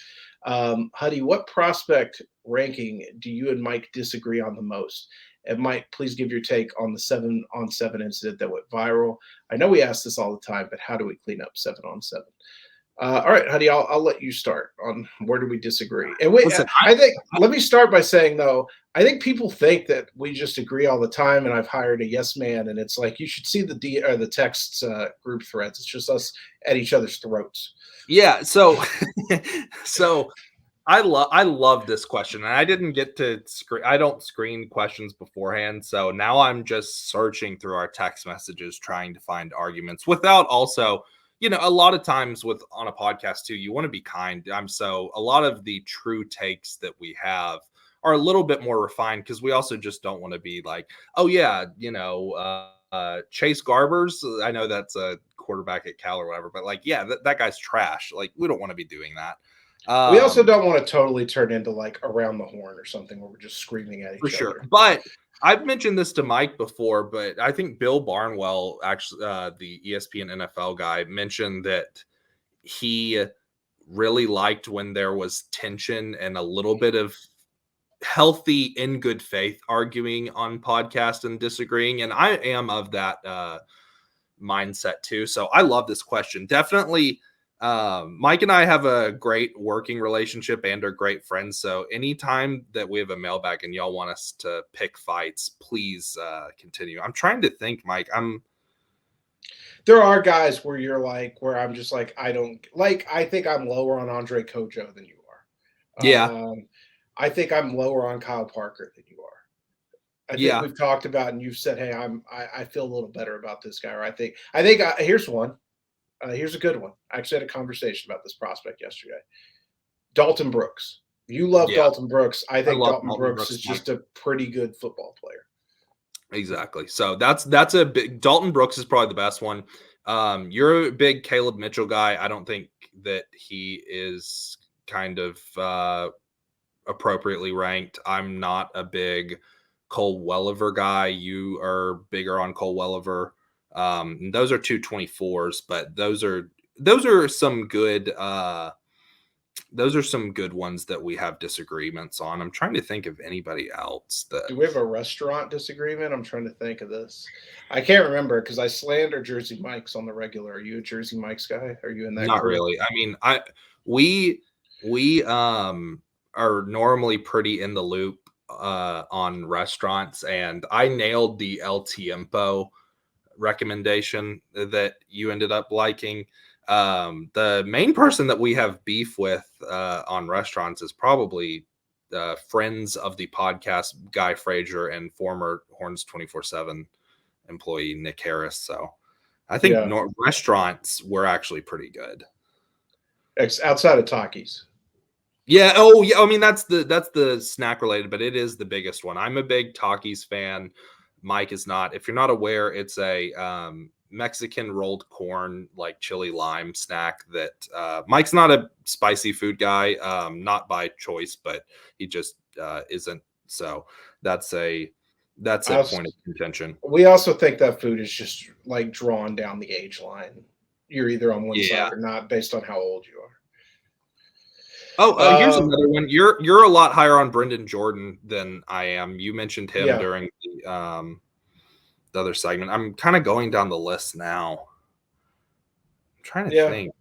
Speaker 1: Huddy, what prospect ranking do you and Mike disagree on the most? And Mike, please give your take on the 7-on-7 incident that went viral. I know we ask this all the time, but how do we clean up 7-on-7? All right, Huddy, I'll let you start on where do we disagree. And wait, listen, let me start by saying, though, I think people think that we just agree all the time, and I've hired a yes man, and it's like you should see the texts group threads. It's just us at each other's throats.
Speaker 2: Yeah, so I love this question, and I didn't get to screen. I don't screen questions beforehand, so now I'm just searching through our text messages trying to find arguments without also, a lot of times on a podcast too, you want to be kind. A lot of the true takes that we have are a little bit more refined because we also just don't want to be like, oh yeah, Chase Garbers. I know that's a quarterback at Cal or whatever, but like, yeah, that guy's trash. Like, we don't want to be doing that.
Speaker 1: We also don't want to totally turn into like Around the Horn or something where we're just screaming at each other. For sure.
Speaker 2: But I've mentioned this to Mike before, but I think Bill Barnwell, actually, the ESPN NFL guy, mentioned that he really liked when there was tension and a little bit of healthy, in good faith arguing on podcast and disagreeing. And I am of that mindset too. So I love this question. Definitely. Mike and I have a great working relationship and are great friends. So anytime that we have a mailbag and y'all want us to pick fights, please continue. I'm trying to think, Mike.
Speaker 1: There are guys where I'm just like, I think I'm lower on Andre Kojo than you are.
Speaker 2: Yeah.
Speaker 1: I think I'm lower on Kyle Parker than you are. I think we've talked about, and you've said, hey, I feel a little better about this guy. Or I think here's one. Here's a good one. I actually had a conversation about this prospect yesterday. Dalton Brooks. You love Dalton Brooks. I think Dalton Brooks is just a pretty good football player.
Speaker 2: Exactly. So that's a big. Dalton Brooks is probably the best one. You're a big Caleb Mitchell guy. I don't think that he is kind of appropriately ranked. I'm not a big Cole Welliver guy. You are bigger on Cole Welliver. Those are 224s, but those are some good those are some good ones that we have disagreements on. I'm trying to think of anybody else that.
Speaker 1: Do we have a restaurant disagreement? I'm trying to think of this. I can't remember because I slander Jersey Mike's on the regular. Are you a Jersey Mike's guy? Are you in that
Speaker 2: Not
Speaker 1: crew?
Speaker 2: really. I mean, we are normally pretty in the loop on restaurants, and I nailed the El Tiempo recommendation that you ended up liking. The main person that we have beef with on restaurants is probably friends of the podcast, Guy Frazier, and former Horns 24/7 employee Nick Harris. So I think
Speaker 1: Yeah.
Speaker 2: restaurants were actually pretty good.
Speaker 1: Outside of Takis.
Speaker 2: Yeah. Oh, yeah. I mean, that's the snack related, but it is the biggest one. I'm a big Takis fan. Mike is not. If you're not aware, it's a Mexican rolled corn, like chili lime snack that Mike's not a spicy food guy, not by choice, but he just isn't. So that's a point of contention.
Speaker 1: We also think that food is just like drawn down the age line. You're either on one
Speaker 2: Yeah.
Speaker 1: side or not based on how old you are.
Speaker 2: Oh, here's another one. You're a lot higher on Brendan Jordan than I am. You mentioned him during the other segment. I'm kind of going down the list now. I'm trying to think.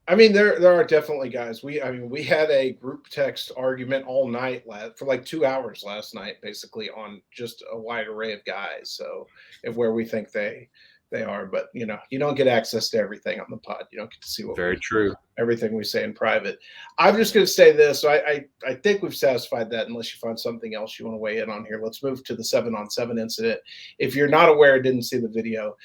Speaker 1: I mean, there are definitely guys. We had a group text argument all night for like 2 hours last night, basically on just a wide array of guys. So, and where we think they are, but you don't get access to everything on the pod. You don't get to see everything we say in private. I'm just going to say this. So I think we've satisfied that. Unless you find something else you want to weigh in on here, let's move to the 7-on-7 incident. If you're not aware, didn't see the video.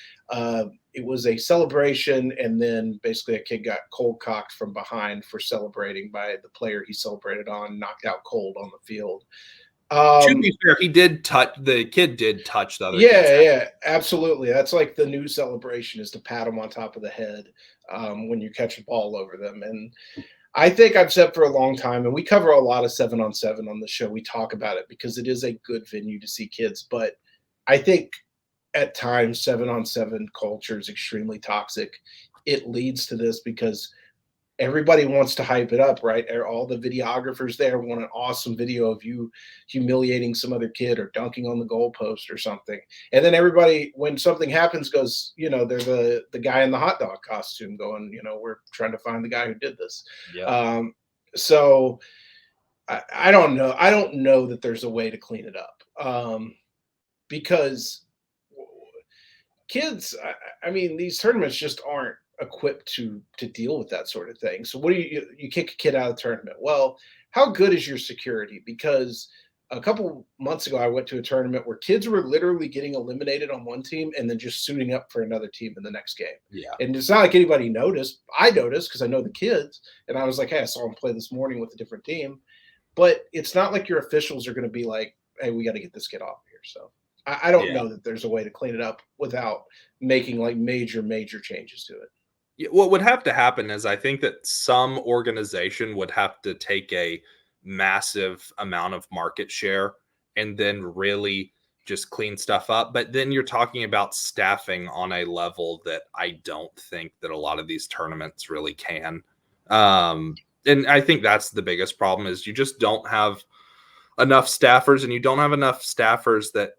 Speaker 1: It was a celebration, and then basically a kid got cold cocked from behind for celebrating by the player he celebrated on, knocked out cold on the field.
Speaker 2: To be fair, the kid did touch the other kid's
Speaker 1: head.
Speaker 2: head.
Speaker 1: Yeah, absolutely. That's like the new celebration, is to pat him on top of the head when you catch a ball over them. And I think I've said for a long time, and we cover a lot of 7-on-7 on the show. We talk about it because it is a good venue to see kids. But I think at times 7-on-7 culture is extremely toxic. It leads to this because everybody wants to hype it up, right? All the videographers there want an awesome video of you humiliating some other kid or dunking on the goalpost or something. And then everybody, when something happens, goes, they're the guy in the hot dog costume going, we're trying to find the guy who did this.
Speaker 2: Yeah.
Speaker 1: So I don't know. I don't know that there's a way to clean it up because kids, I mean, these tournaments just aren't equipped to deal with that sort of thing. So what do you kick a kid out of the tournament? Well, how good is your security? Because a couple months ago, I went to a tournament where kids were literally getting eliminated on one team and then just suiting up for another team in the next game.
Speaker 2: Yeah.
Speaker 1: And it's not like anybody noticed. I noticed because I know the kids, and I was like, hey, I saw them play this morning with a different team. But it's not like your officials are going to be like, hey, we got to get this kid off here. So I don't know that there's a way to clean it up without making like major changes to it.
Speaker 2: Yeah, what would have to happen is I think that some organization would have to take a massive amount of market share and then really just clean stuff up. But then you're talking about staffing on a level that I don't think that a lot of these tournaments really can. And I think that's the biggest problem, is you just don't have enough staffers, and you don't have enough staffers that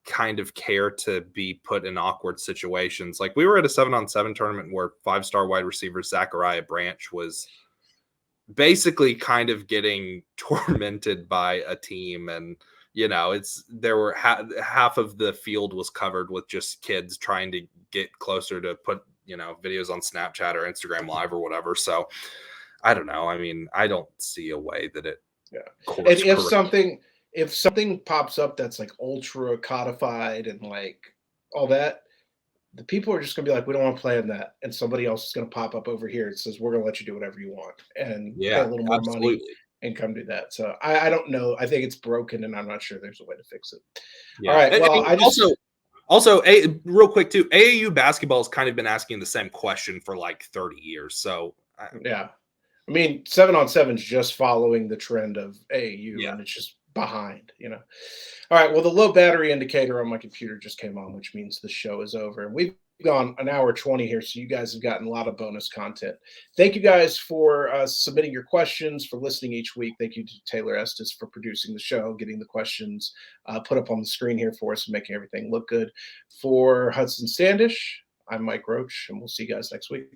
Speaker 2: kind of care to be put in awkward situations. Like, we were at a 7-on-7 tournament where 5-star wide receiver Zachariah Branch was basically kind of getting tormented by a team, and there were half of the field was covered with just kids trying to get closer to put videos on Snapchat or Instagram Live or whatever. So I don't know. I mean, I don't see a way that it.
Speaker 1: Yeah. And if something pops up that's like ultra codified and like all that, the people are just going to be like, we don't want to play in that. And somebody else is going to pop up over here and says, we're going to let you do whatever you want and pay a little more money and come do that. So I don't know. I think it's broken, and I'm not sure there's a way to fix it. Yeah. All right. Well,
Speaker 2: also, real quick too, AAU basketball has kind of been asking the same question for like 30 years. So
Speaker 1: yeah. I mean, 7-on-7 is just following the trend of AAU, and it's just behind, All right. Well, the low battery indicator on my computer just came on, which means the show is over. And we've gone an hour 20 here, so you guys have gotten a lot of bonus content. Thank you guys for submitting your questions, for listening each week. Thank you to Taylor Estes for producing the show, getting the questions put up on the screen here for us and making everything look good. For Hudson Standish, I'm Mike Roach, and we'll see you guys next week.